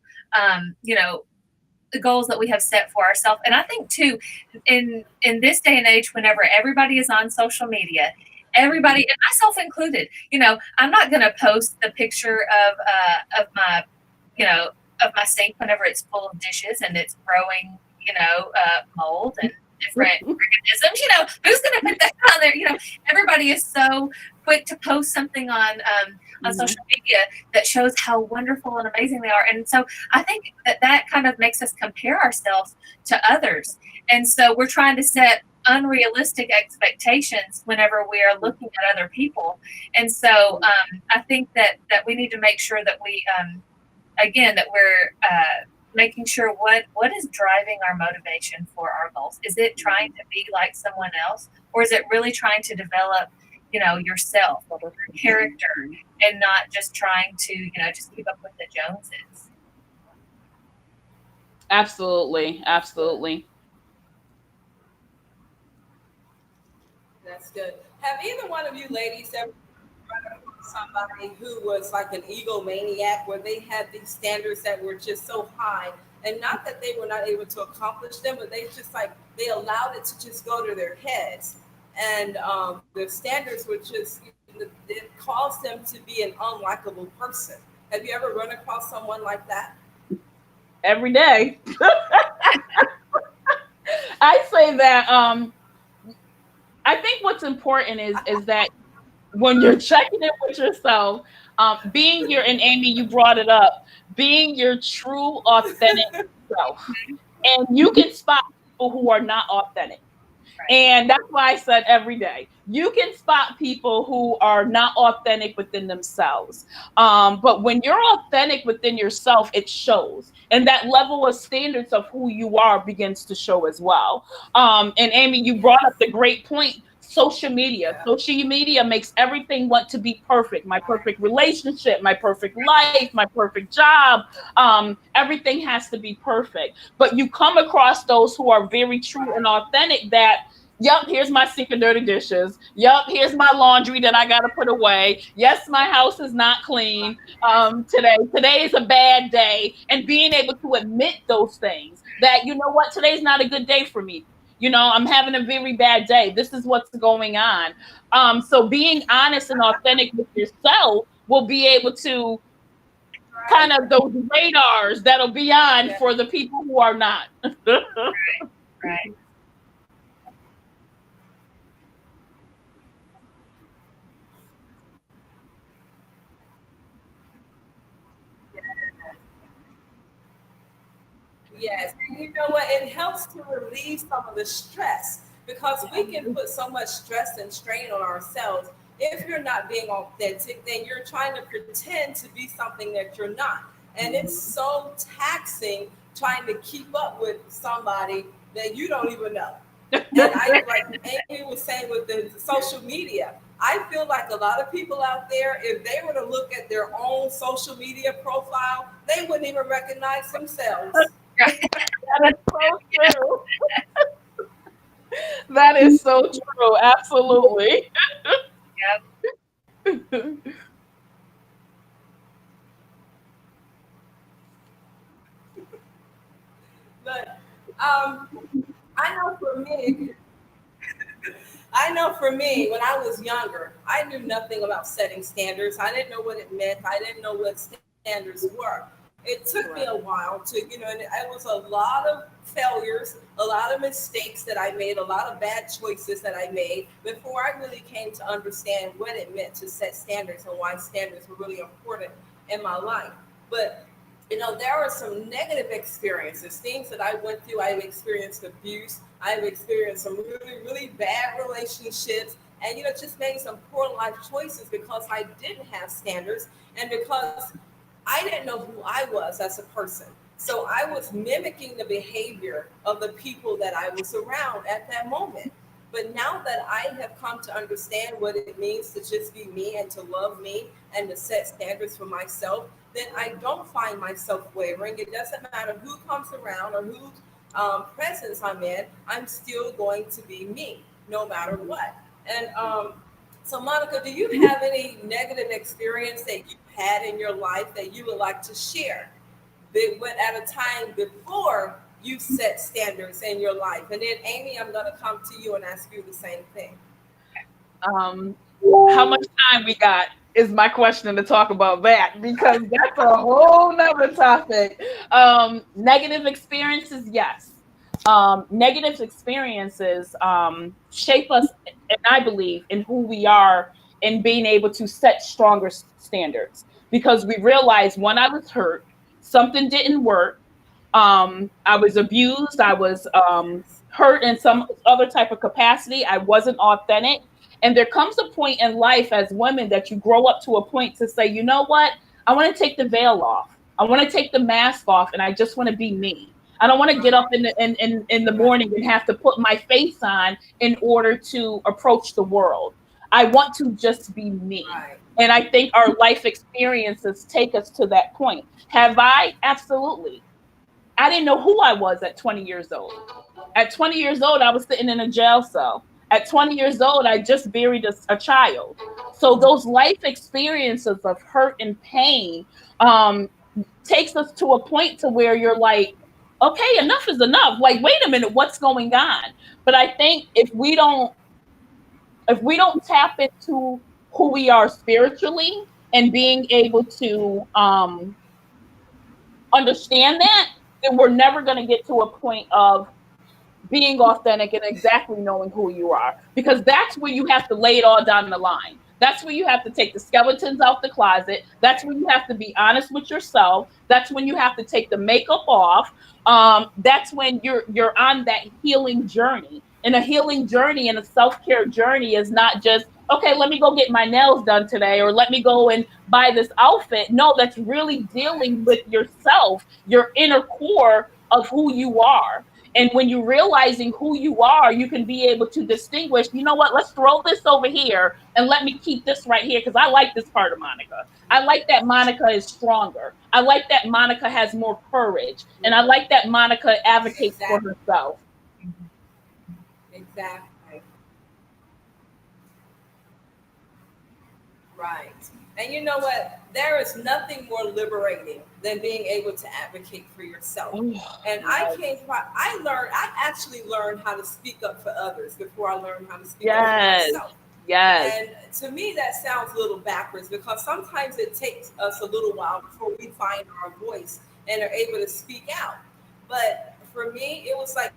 the goals that we have set for ourselves. And I think too, in this day and age, whenever everybody is on social media, everybody, and myself included, I'm not going to post the picture of my, of my sink whenever it's full of dishes and it's growing, mold and different organisms. Who's going to put that on there? Everybody is so quick to post something on social media that shows how wonderful and amazing they are. And so I think that kind of makes us compare ourselves to others. And so we're trying to set unrealistic expectations whenever we are looking at other people. And so I think that we need to make sure that we, that we're making sure what is driving our motivation for our goals. Is it trying to be like someone else, or is it really trying to develop, yourself or your character, and not just trying to, just keep up with the Joneses? Absolutely. That's good. Have either one of you ladies ever run across somebody who was like an egomaniac, where they had these standards that were just so high, and not that they were not able to accomplish them, but they just they allowed it to just go to their heads, and their standards were just, it caused them to be an unlikable person. Have you ever run across someone like that? Every day. I say that I think what's important is that when you're checking in with yourself, being your, and Amy, you brought it up, being your true, authentic self. And you can spot people who are not authentic. And that's why I said every day, you can spot people who are not authentic within themselves. But when you're authentic within yourself, it shows. And that level of standards of who you are begins to show as well. And Amy, you brought up the great point. Social media. Yeah. Social media makes everything want to be perfect. My perfect relationship, my perfect life, my perfect job. Everything has to be perfect. But you come across those who are very true and authentic that, yep, here's my sink of dirty dishes. Yep, here's my laundry that I got to put away. Yes, my house is not clean today. Today is a bad day. And being able to admit those things that, you know what, today's not a good day for me. You know, I'm having a very bad day. This is what's going on. So being honest and authentic with yourself will be able to kind of those radars that'll be on for the people who are not. Right. Yes, and you know what? It helps to relieve some of the stress because we can put so much stress and strain on ourselves. If you're not being authentic, then you're trying to pretend to be something that you're not. And it's so taxing trying to keep up with somebody that you don't even know. And I, like Amy was saying with the social media, I feel like a lot of people out there, if they were to look at their own social media profile, they wouldn't even recognize themselves. That is so true. That is so true. Absolutely. Yep. But I know for me, I know for me, when I was younger, I knew nothing about setting standards. I didn't know what it meant. I didn't know what standards were. It took me a while to, and it was a lot of failures, a lot of mistakes that I made, a lot of bad choices that I made before I really came to understand what it meant to set standards and why standards were really important in my life. But there are some negative experiences, things that I went through. I've experienced abuse. I've experienced some really, really bad relationships and, just made some poor life choices because I didn't have standards and because I didn't know who I was as a person. So I was mimicking the behavior of the people that I was around at that moment. But now that I have come to understand what it means to just be me and to love me and to set standards for myself, then I don't find myself wavering. It doesn't matter who comes around or whose presence I'm in, I'm still going to be me, no matter what. And so, Monica, do you have any negative experience that you had in your life that you would like to share? That went at a time before you set standards in your life. And then, Amy, I'm going to come to you and ask you the same thing. How much time we got is my question to talk about that, because that's a whole nother topic. Negative experiences, yes. Negative experiences shape us, and I believe, in who we are and being able to set stronger standards. Because we realized when I was hurt, something didn't work. I was abused. I was hurt in some other type of capacity. I wasn't authentic. And there comes a point in life as women that you grow up to a point to say, you know what? I want to take the veil off. I want to take the mask off, and I just want to be me. I don't want to get up in the morning and have to put my face on in order to approach the world. I want to just be me. Right. And I think our life experiences take us to that point. Have I? Absolutely. I didn't know who I was at 20 years old. At 20 years old, I was sitting in a jail cell. At 20 years old, I just buried a child. So those life experiences of hurt and pain takes us to a point to where you're like, okay, enough is enough. Like, wait a minute, what's going on? But I think if we don't tap into who we are spiritually and being able to understand that, then we're never going to get to a point of being authentic and exactly knowing who you are, because that's where you have to lay it all down the line. That's where you have to take the skeletons out the closet. That's when you have to be honest with yourself. That's when you have to take the makeup off. That's when you're on that healing journey. And a healing journey and a self-care journey is not just, okay, let me go get my nails done today, or let me go and buy this outfit. No, that's really dealing with yourself, your inner core of who you are. And when you're realizing who you are, you can be able to distinguish, you know what, let's throw this over here and let me keep this right here because I like this part of Monika. I like that Monika is stronger. I like that Monika has more courage. And I like that Monika advocates for Exactly. herself. Exactly. Right. And you know what? There is nothing more liberating than being able to advocate for yourself. Oh, And yes. I actually learned how to speak up for others before I learned how to speak up for Yes. myself. Yes. And to me, that sounds a little backwards because sometimes it takes us a little while before we find our voice and are able to speak out. But for me, it was like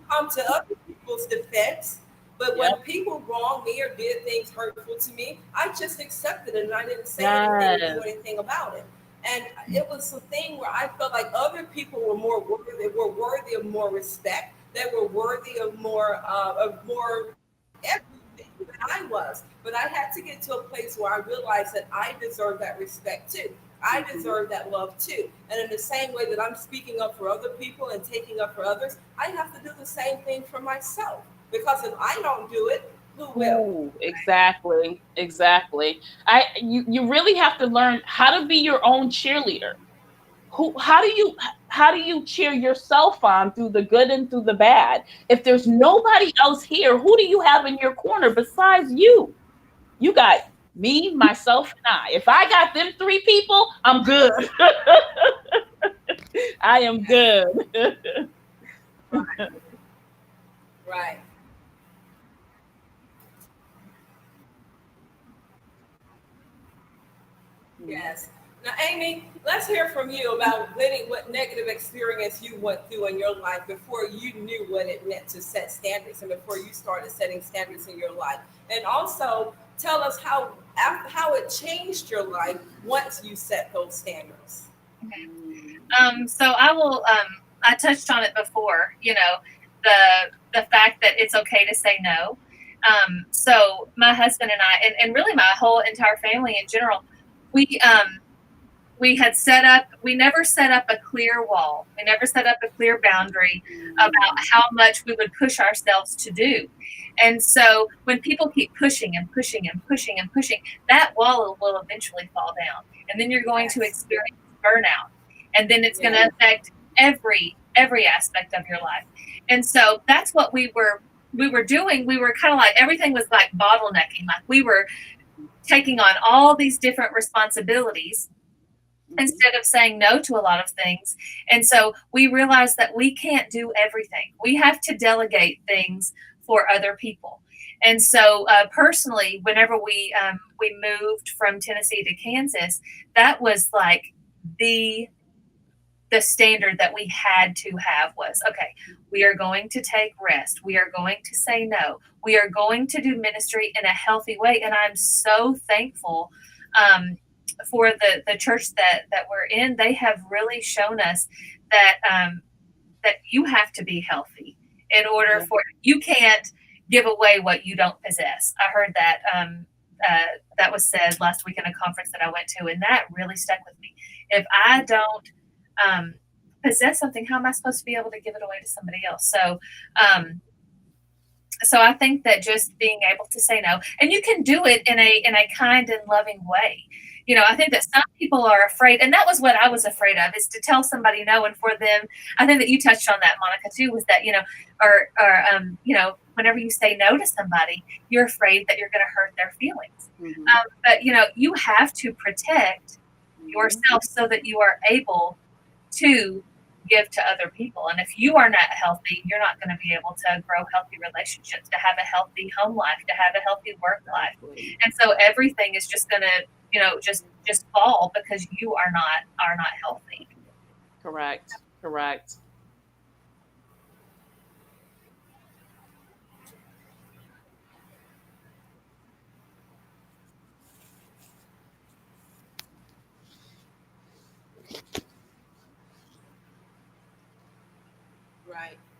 come to other people's defense. But when Yep. people wronged me or did things hurtful to me, I just accepted it and I didn't say anything or do Yes. anything about it. And it was a thing where I felt like other people were more worthy, they were worthy of more respect, they were worthy of more everything than I was. But I had to get to a place where I realized that I deserve that respect too. I Mhm. deserve that love too. And in the same way that I'm speaking up for other people and taking up for others, I have to do the same thing for myself. Because if I don't do it, who will? Ooh, exactly. Exactly. You really have to learn how to be your own cheerleader. Who how do you cheer yourself on through the good and through the bad? If there's nobody else here, who do you have in your corner besides you? You got me, myself, and I. If I got them three people, I'm good. I am good. Right. Yes. Now, Amy, let's hear from you about what negative experience you went through in your life before you knew what it meant to set standards and before you started setting standards in your life. And also tell us how it changed your life once you set those standards. So I will. I touched on it before. The fact that it's okay to say no. So my husband and I, and really my whole entire family in general, we we had set up. We never set up a clear wall. We never set up a clear boundary about how much we would push ourselves to do. And so when people keep pushing and pushing and pushing and pushing, that wall will eventually fall down, and then you're going to Yes. experience burnout, and then it's going Yeah. to affect every aspect of your life. And so that's what we were doing. We were kind of like everything was like bottlenecking, like we were taking on all these different responsibilities instead of saying no to a lot of things. And so we realized that we can't do everything. We have to delegate things for other people. And so, personally, whenever we moved from Tennessee to Kansas, that was like the the standard that we had to have was okay, we are going to take rest, we are going to say no, we are going to do ministry in a healthy way. And I'm so thankful um, for the church that we're in. They have really shown us that that you have to be healthy in order Yeah. for you can't give away what you don't possess. I heard that that was said last week in a conference that I went to, and that really stuck with me. If I don't um, possess something, how am I supposed to be able to give it away to somebody else? Um, so I think that just being able to say no, and you can do it in a kind and loving way. I think that some people are afraid, and that was what I was afraid of, is to tell somebody no. And for them, I think that you touched on that, Monica, too, was that whenever you say no to somebody, you're afraid that you're going to hurt their feelings. Mhm. But you have to protect Mhm. yourself so that you are able to give to other people. And if you are not healthy, you're not going to be able to grow healthy relationships, to have a healthy home life, to have a healthy work life. Exactly. And so everything is just going to, just fall because you are not healthy. Correct. Correct.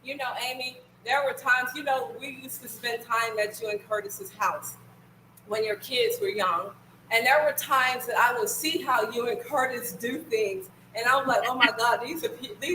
You know, Amy, there were times, we used to spend time at you and Curtis's house when your kids were young. And there were times that I would see how you and Curtis do things. And I was like, oh my God, these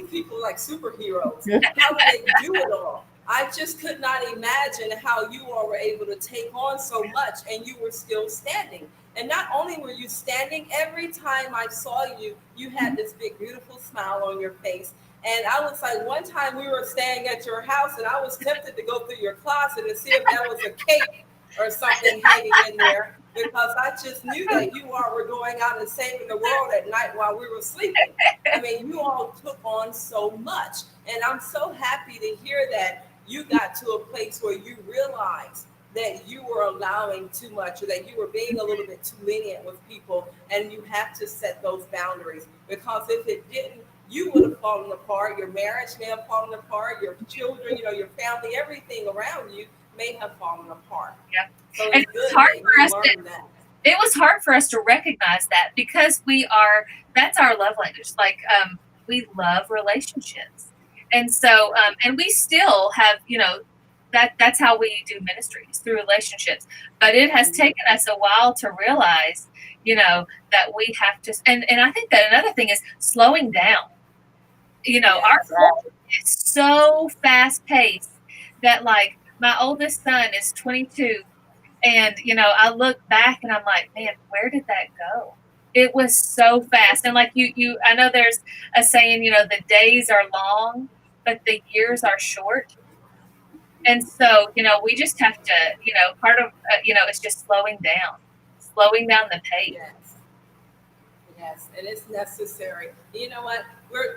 people are like superheroes. How do they do it all? I just could not imagine how you all were able to take on so much and you were still standing. And not only were you standing, every time I saw you, you had this big, beautiful smile on your face. And I was like, one time we were staying at your house and I was tempted to go through your closet and see if there was a cake or something hanging in there, because I just knew that you all were going out and saving the world at night while we were sleeping. I mean, you all took on so much. And I'm so happy to hear that you got to a place where you realized that you were allowing too much, or that you were being a little bit too lenient with people, and you have to set those boundaries. Because if it didn't, you would have fallen apart. Your marriage may have fallen apart. Your children, your family, everything around you may have fallen apart. Yeah. So and it's hard for us to, it was hard for us to recognize that, because that's our love language. Like, we love relationships. And so, and we still have, that's how we do ministries, through relationships. But it has taken us a while to realize, that we have to, and I think that another thing is slowing down. Our culture is so fast paced that, like, my oldest son is 22, and I look back and I'm like, man, where did that go? It was so fast. And like I know there's a saying, the days are long, but the years are short. And so, we just have to, part of, it's just slowing down the pace. Yes, and it's necessary. You know what?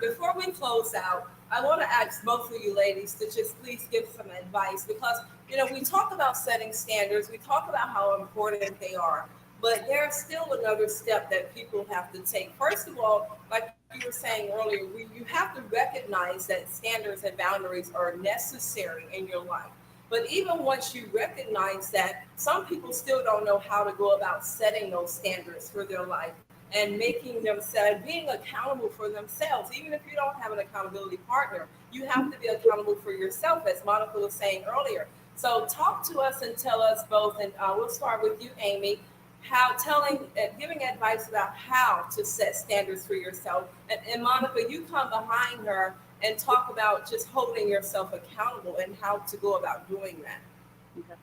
Before we close out, I want to ask both of you ladies to just please give some advice, because, we talk about setting standards, we talk about how important they are, but there's still another step that people have to take. First of all, like you were saying earlier, you have to recognize that standards and boundaries are necessary in your life. But even once you recognize that, some people still don't know how to go about setting those standards for their life and making themselves, being accountable for themselves. Even if you don't have an accountability partner, you have to be accountable for yourself, as Monika was saying earlier. So talk to us and tell us both, and we'll start with you, Amy, giving advice about how to set standards for yourself. And Monika, you come behind her and talk about just holding yourself accountable and how to go about doing that. Okay.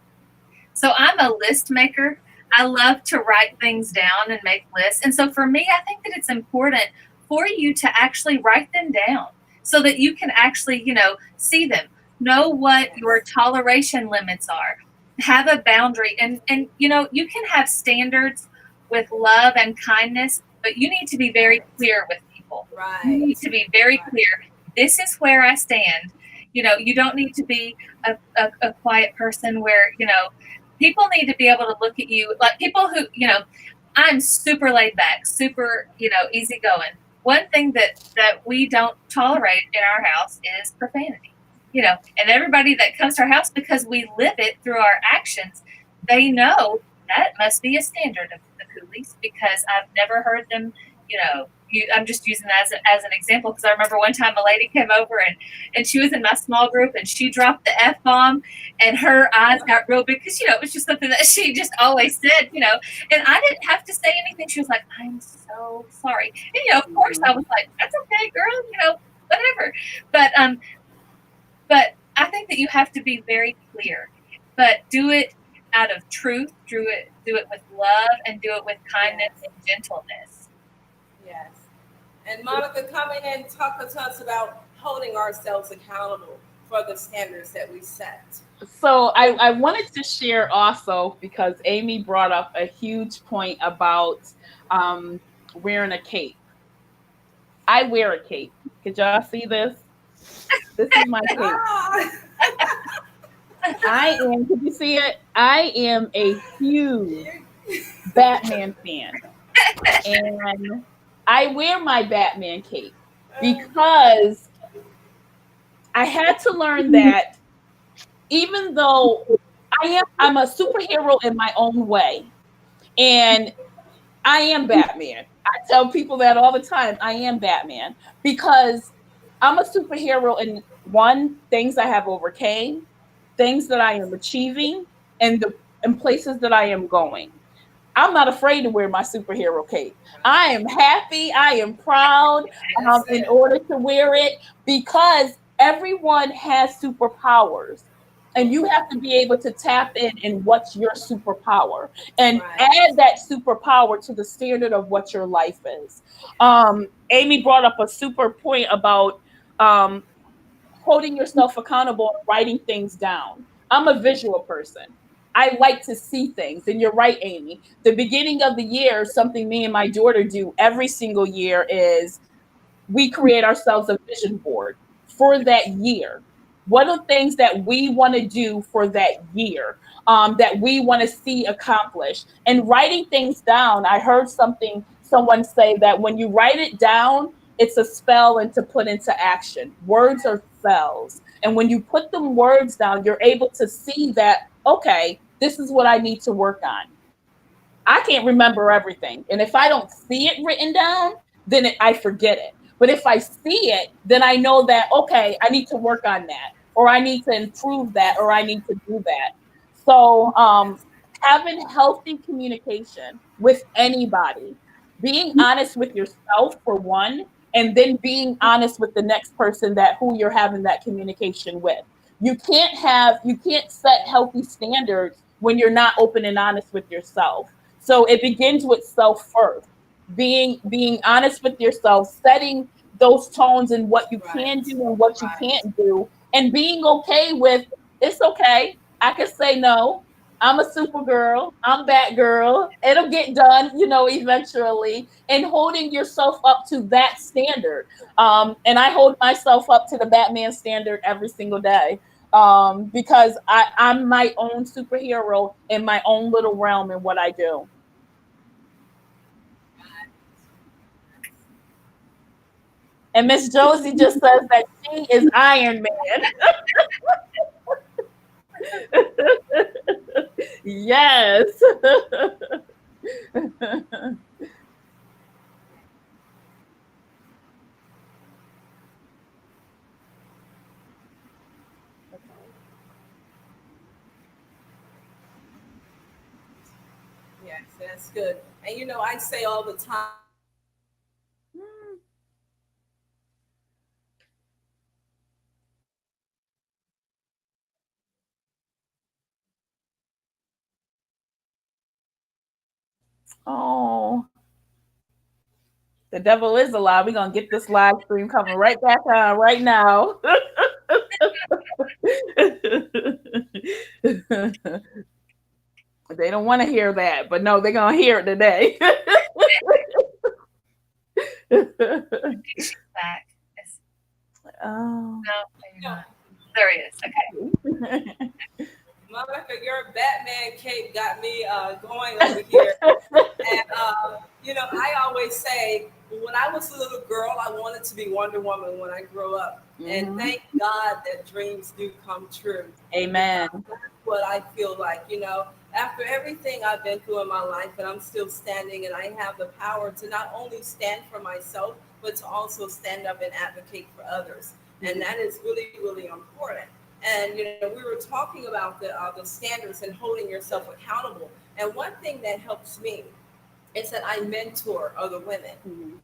So I'm a list maker. I love to write things down and make lists. And so for me, I think that it's important for you to actually write them down so that you can actually, see them, know what your toleration limits are, have a boundary. And you can have standards with love and kindness, but you need to be very clear with people. Right. You need to be very clear. This is where I stand. You don't need to be a quiet person where, people need to be able to look at you like people who, I'm super laid back, super, easygoing. One thing that we don't tolerate in our house is profanity, and everybody that comes to our house, because we live it through our actions, they know that must be a standard of the Cooleys, because I've never heard them, I'm just using that as an example, because I remember one time a lady came over and she was in my small group and she dropped the F-bomb and her eyes got real big, because, it was just something that she just always said, and I didn't have to say anything. She was like, I'm so sorry. And, of course I was like, that's okay, girl, whatever. But I think that you have to be very clear, but do it out of truth, do it with love, and do it with kindness and gentleness. Yes. And Monika, come in and talk to us about holding ourselves accountable for the standards that we set. So I wanted to share also, because Amy brought up a huge point about wearing a cape. I wear a cape. Could y'all see this? This is my cape. Could you see it? I am a huge Batman fan. And I wear my Batman cape because I had to learn that even though I'm a superhero in my own way, and I am Batman. I tell people that all the time. I am Batman because I'm a superhero in one, things I have overcame, things that I am achieving, and the and places that I am going. I'm not afraid to wear my superhero cape. I am happy. I am proud That's in it. order to wear it because everyone has superpowers. And you have to be able to tap in what's your superpower and Right. add that superpower to the standard of what your life is. Amy brought up a super point about um, holding yourself accountable and writing things down. I'm a visual person. I like to see things. And you're right, Amy. The beginning of the year, something me and my daughter do every single year is we create ourselves a vision board for that year. What are things that we want to do for that year, that we want to see accomplished? And writing things down, I heard someone say that when you write it down, it's a spell and to put into action. Words are spells. And when you put them words down, you're able to see that, okay, this is what I need to work on. I can't remember everything. And if I don't see it written down, then I forget it. But if I see it, then I know that, okay, I need to work on that, or I need to improve that, or I need to do that. So, having healthy communication with anybody, being honest with yourself for one, and then being honest with the next person that who you're having that communication with. You can't set healthy standards when you're not open and honest with yourself. So it begins with self first. Being honest with yourself, setting those tones and what you can Right. do and what you Right. can't do, and being okay with it's okay. I can say no. I'm a Supergirl. I'm Batgirl. It'll get done, eventually. And holding yourself up to that standard. And I hold myself up to the Batman standard every single day. Because I'm my own superhero in my own little realm in what I do. And Miss Josie just says that she is Iron Man. Yes. Yes, that's good. And I say all the time, Oh, the devil is alive. We're gonna get this live stream coming right back on right now. They don't want to hear that, but no, they're gonna hear it today. She's back. Oh. No, maybe you know, not. There he is. Okay. Monica, your Batman cape got me going over here. And I always say when I was a little girl, I wanted to be Wonder Woman when I grew up. And Mhm. thank God that dreams do come true. Amen. Because that's what I feel like, after everything I've been through in my life, and I'm still standing, and I have the power to not only stand for myself, but to also stand up and advocate for others. And that is really, really important. And we were talking about the standards and holding yourself accountable. And one thing that helps me is that I mentor other women. Mhm.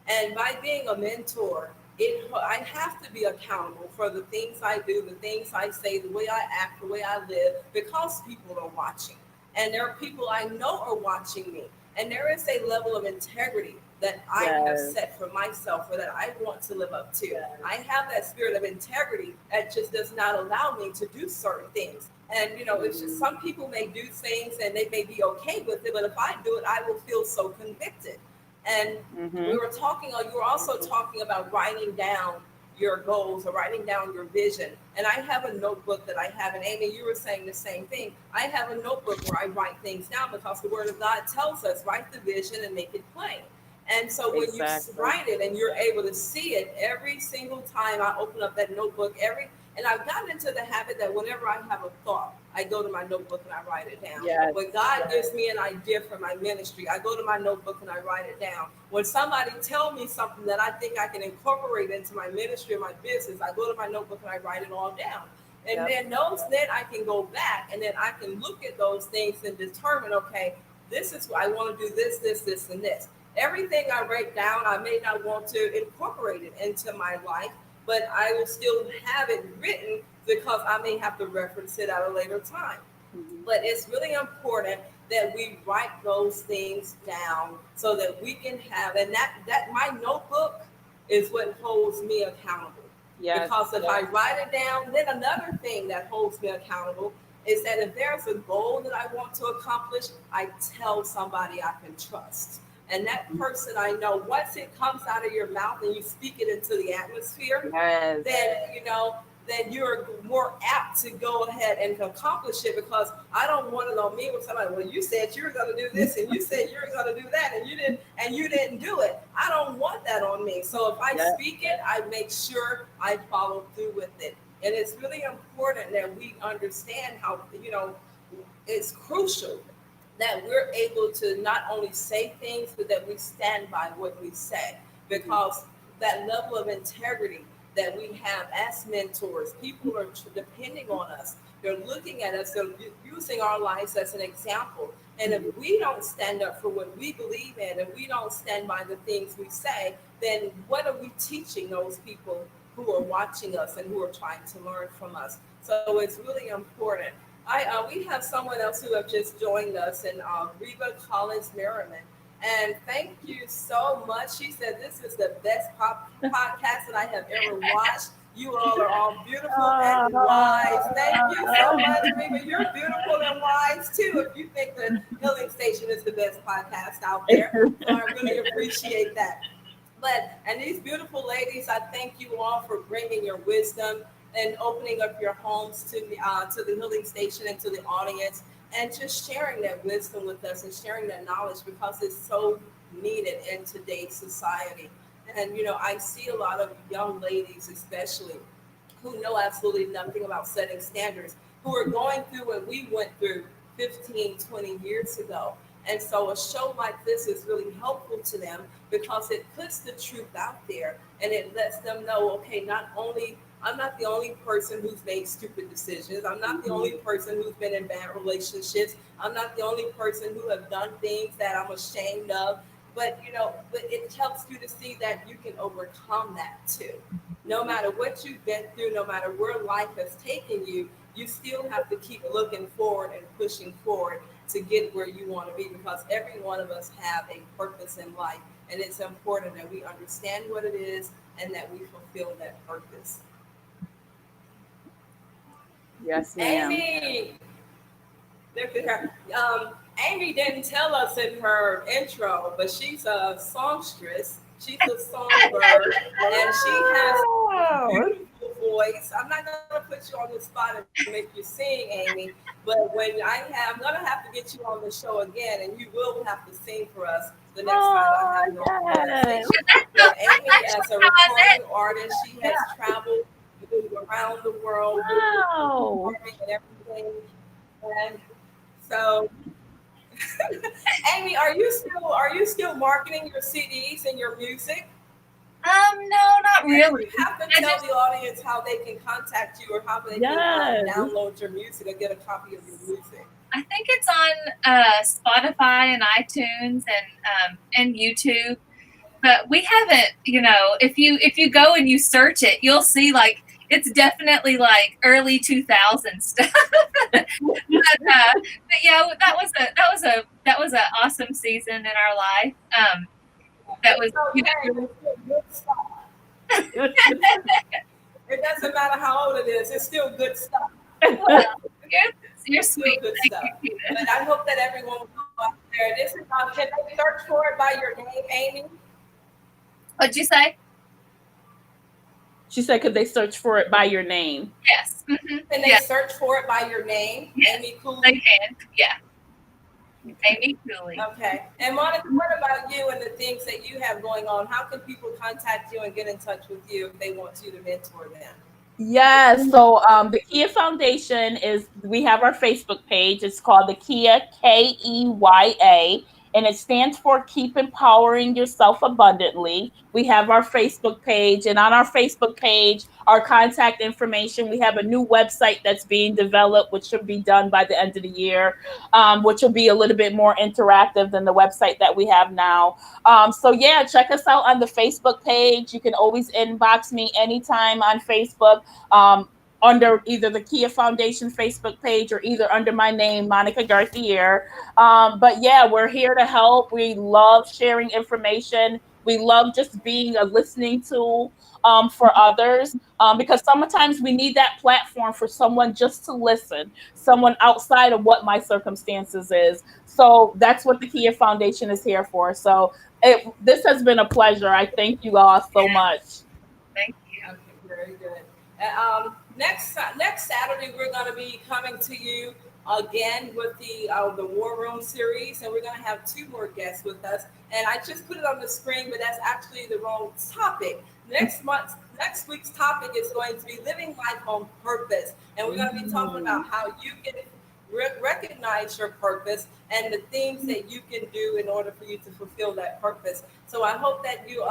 And by being a mentor, I have to be accountable for the things I do, the things I say, the way I act, the way I live, because people are watching. And there are people I know are watching me. And there is a level of integrity that I have Yes. set for myself or that I want to live up to. I have that spirit of integrity that just does not allow me to do certain things. And it's just some people may do things and they may be okay with it, but if I do it, I will feel so convicted. And we Mhm. were talking, you were also talking about writing down your goals or writing down your vision. And I have a notebook that I have, and Amy, you were saying the same thing. I have a notebook where I write things down because the Word of God tells us write the vision and make it plain. And so when you Exactly. write it and you're able to see it every single time I open up that notebook, and I've gotten into the habit that whenever I have a thought, I go to my notebook and I write it down. Yes. When God gives me an idea for my ministry, I go to my notebook and I write it down. When somebody tells me something that I think I can incorporate into my ministry or my business, I go to my notebook and I write it all down. And then I can go back and then I can look at those things and determine, okay, this is what I want to do, this, and this. Everything I write down, I may not want to incorporate it into my life, but I will still have it written because I may have to reference it at a later time. But it's really important that we write those things down so that we can have, and that my notebook is what holds me accountable. Yes, because if I write it down, then another thing that holds me accountable is that if there's a goal that I want to accomplish, I tell somebody I can trust. And that person I know, once it comes out of your mouth and you speak it into the atmosphere, then you're more apt to go ahead and accomplish it, because I don't want to know me with somebody, well, you said you were going to do this and you said you were going to do that and you didn't do it. I don't want that on me. So if I speak it, I make sure I follow through with it. And it's really important that we understand how, it's crucial that we're able to not only say things, but that we stand by what we say, because that level of integrity that we have as mentors, people are depending on us. They're looking at us, they're using our lives as an example. And if we don't stand up for what we believe in, and we don't stand by the things we say, then what are we teaching those people who are watching us and who are trying to learn from us? So it's really important. We have someone else who have just joined us, and Reba Collins Merriman. And thank you so much. She said this is the best podcast that I have ever watched. You all are all beautiful and wise. Thank you so much, Reba. You're beautiful and wise too, if you think the Healing Station is the best podcast out there. So I really appreciate that. And these beautiful ladies, I thank you all for bringing your wisdom and opening up your homes to the Healing Station and to the audience, and just sharing that wisdom with us and sharing that knowledge, because it's so needed in today's society. And, I see a lot of young ladies, especially, who know absolutely nothing about setting standards, who are going through what we went through 15, 20 years ago. And so a show like this is really helpful to them, because it puts the truth out there and it lets them know, okay, I'm not the only person who's made stupid decisions. I'm not the only person who's been in bad relationships. I'm not the only person who have done things that I'm ashamed of. But it helps you to see that you can overcome that too. No matter what you've been through, no matter where life has taken you, you still have to keep looking forward and pushing forward to get where you want to be, because every one of us have a purpose in life. And it's important that we understand what it is and that we fulfill that purpose. Yes, ma'am. Amy, look at her. Amy didn't tell us in her intro, but she's a songstress. She's a songbird, and she has a beautiful voice. I'm not going to put you on the spot and make you sing, Amy, but I'm going to have to get you on the show again, and you will have to sing for us the next time I have you on the station. But Amy, as a recording artist, she has traveled around the world, performing and everything. And so, Amy, are you still marketing your CDs and your music? No, not really. You have to tell the audience how they can contact you, or how they can download your music or get a copy of your music. I think it's on Spotify and iTunes and YouTube. But we haven't, if you go and you search it, you'll see it's definitely early 2000s stuff. but yeah, that was an awesome season in our life. That was good stuff. It doesn't matter how old it is; it's still good stuff. You're sweet. Good stuff. But I hope that everyone will go out there. This is can they search for it by your name, Amy? What'd you say? She said, could they search for it by your name? Yes. Mm-hmm. Can they search for it by your name? Yes. Amy Cooley? They can, yeah. Amy Cooley. Okay. And Monika, what about you and the things that you have going on? How can people contact you and get in touch with you if they want you to mentor them? Yes. So the Kia Foundation is, we have our Facebook page. It's called the Kia KEYA, and it stands for Keep Empowering Yourself Abundantly. We have our Facebook page, and on our Facebook page, our contact information. We have a new website that's being developed, which should be done by the end of the year, which will be a little bit more interactive than the website that we have now. So yeah, check us out on the Facebook page. You can always inbox me anytime on Facebook, um, under either the Kia Foundation Facebook page or either under my name, Monika Gauthier. But yeah, we're here to help. We love sharing information. We love just being a listening tool for others, because sometimes we need that platform for someone just to listen, someone outside of what my circumstances is. So that's what the Kia Foundation is here for. So this has been a pleasure. I thank you all so much. Thank you. Okay, very good. Next Saturday, we're going to be coming to you again with the War Room series, and we're going to have two more guests with us. And I just put it on the screen, but that's actually the wrong topic. Next week's topic is going to be living life on purpose, and we're going to be talking about how you can recognize your purpose and the things that you can do in order for you to fulfill that purpose. So I hope that you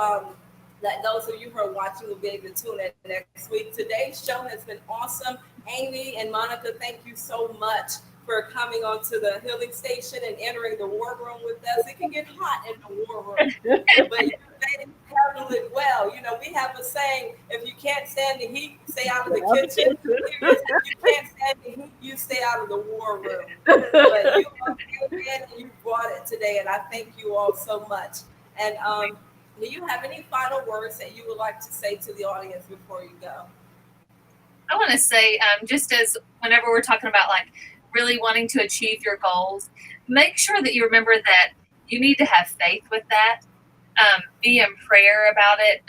that those of you who are watching will be able to tune in next week. Today's show has been awesome. Amy and Monica, thank you so much for coming onto the healing station and entering the war room with us. It can get hot in the war room, but you handle it well. You know, we have a saying: if you can't stand the heat, stay out of the kitchen. Here it is, if you can't stand the heat, you stay out of the war room. But you are in and you brought it today, and I thank you all so much. And do you have any final words that you would like to say to the audience before you go? I want to say, just as whenever we're talking about like really wanting to achieve your goals, make sure that you remember that you need to have faith with that. Be in prayer about it,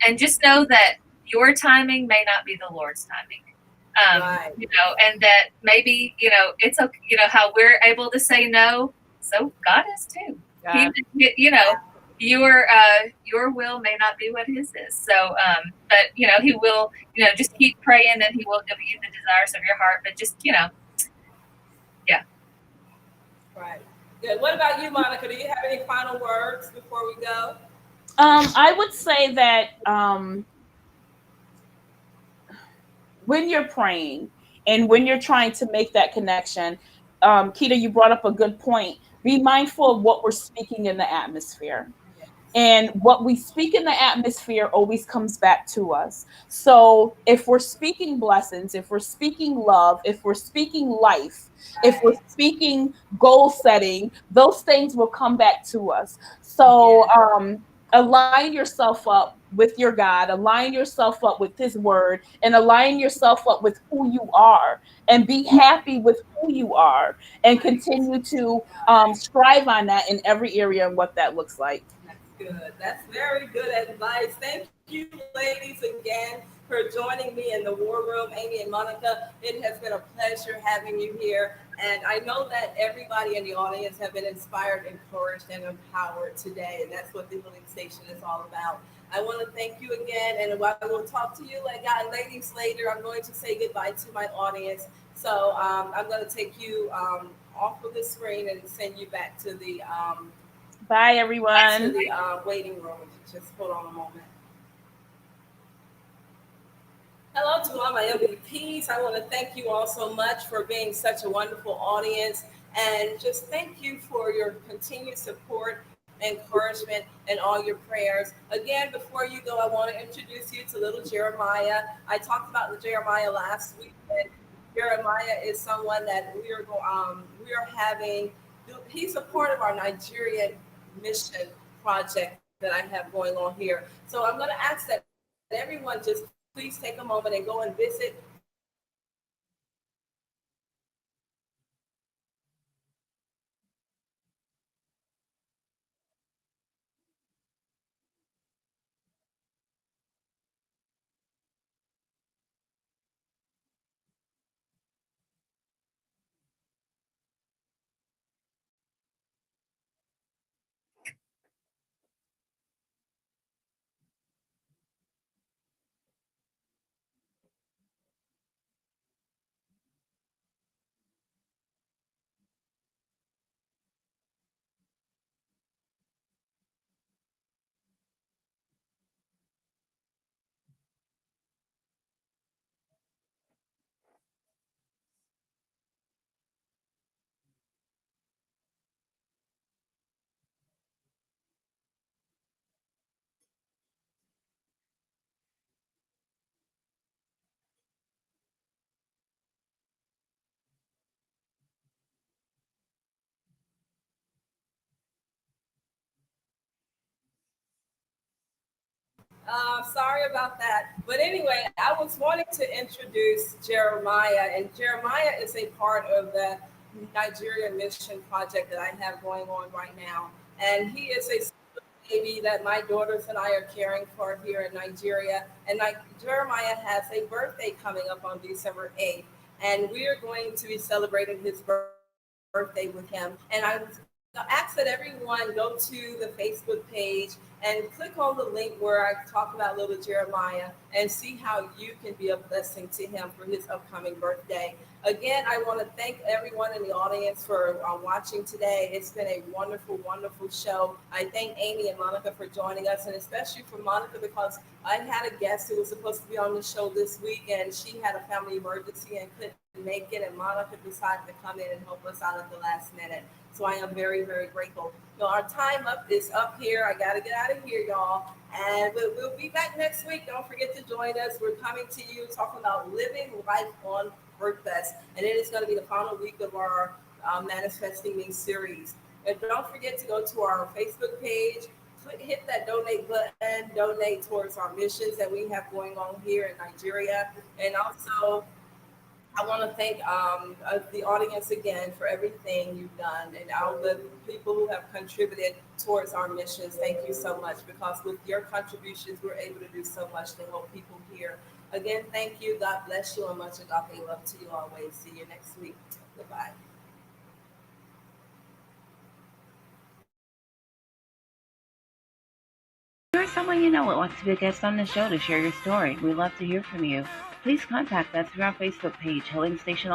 and just know that your timing may not be the Lord's timing. Right. You know, and that maybe, you know, it's okay, you know, how we're able to say no, so God is too. God. You know, your will may not be what his is. So, but you know, he will, you know, just keep praying and he will give you the desires of your heart. But just, you know, yeah. Right. Good. What about you, Monica? Do you have any final words before we go? I would say that when you're praying and when you're trying to make that connection, Keita, you brought up a good point. Be mindful of what we're speaking in the atmosphere. And what we speak in the atmosphere always comes back to us. So if we're speaking blessings, if we're speaking love, if we're speaking life, if we're speaking goal setting, those things will come back to us. So align yourself up with your God, align yourself up with his word, and align yourself up with who you are, and be happy with who you are, and continue to strive on that in every area and what that looks like. Good. That's very good advice. Thank you, ladies, again for joining me in the war room, Amy and Monica. It has been a pleasure having you here. And I know that everybody in the audience have been inspired, encouraged, and empowered today. And that's what the Healing Station is all about. I want to thank you again. And I will talk to you, ladies, later. I'm going to say goodbye to my audience. So I'm going to take you off of the screen and send you back to the Bye, everyone. waiting room. Just hold on a moment. Hello to all my MVPs. I want to thank you all so much for being such a wonderful audience. And just thank you for your continued support, encouragement, and all your prayers. Again, before you go, I want to introduce you to little Jeremiah. I talked about the Jeremiah last week. And Jeremiah is someone that we are having. He's a part of our Nigerian mission project that I have going on here. So I'm going to ask that everyone just please take a moment and go and visit Sorry about that. But anyway, I was wanting to introduce Jeremiah, and Jeremiah is a part of the Nigeria Mission Project that I have going on right now. And he is a baby that my daughters and I are caring for here in Nigeria. And like Jeremiah has a birthday coming up on December 8th, and we are going to be celebrating his birthday with him. And I ask that everyone go to the Facebook page and click on the link where I talk about little Jeremiah and see how you can be a blessing to him for his upcoming birthday. Again, I want to thank everyone in the audience for watching today. It's been a wonderful, wonderful show. I thank Amy and Monica for joining us, and especially for Monica because I had a guest who was supposed to be on the show this week, and she had a family emergency and couldn't make it, and Monica decided to come in and help us out at the last minute. So I am very, very grateful. So our time up is up here. I got to get out of here, y'all. And we'll be back next week. Don't forget to join us. We're coming to you talking about living life on purpose. And it is going to be the final week of our Manifesting Me series. And don't forget to go to our Facebook page. Hit that donate button. Donate towards our missions that we have going on here in Nigeria. And also, I want to thank the audience again for everything you've done and all the people who have contributed towards our missions. Thank you so much, because with your contributions, we're able to do so much to help people here. Again, thank you. God bless you, and much agape love to you always. See you next week. Goodbye. If you're someone you know that wants to be a guest on the show to share your story, we'd love to hear from you. Please contact us through our Facebook page, Healing Station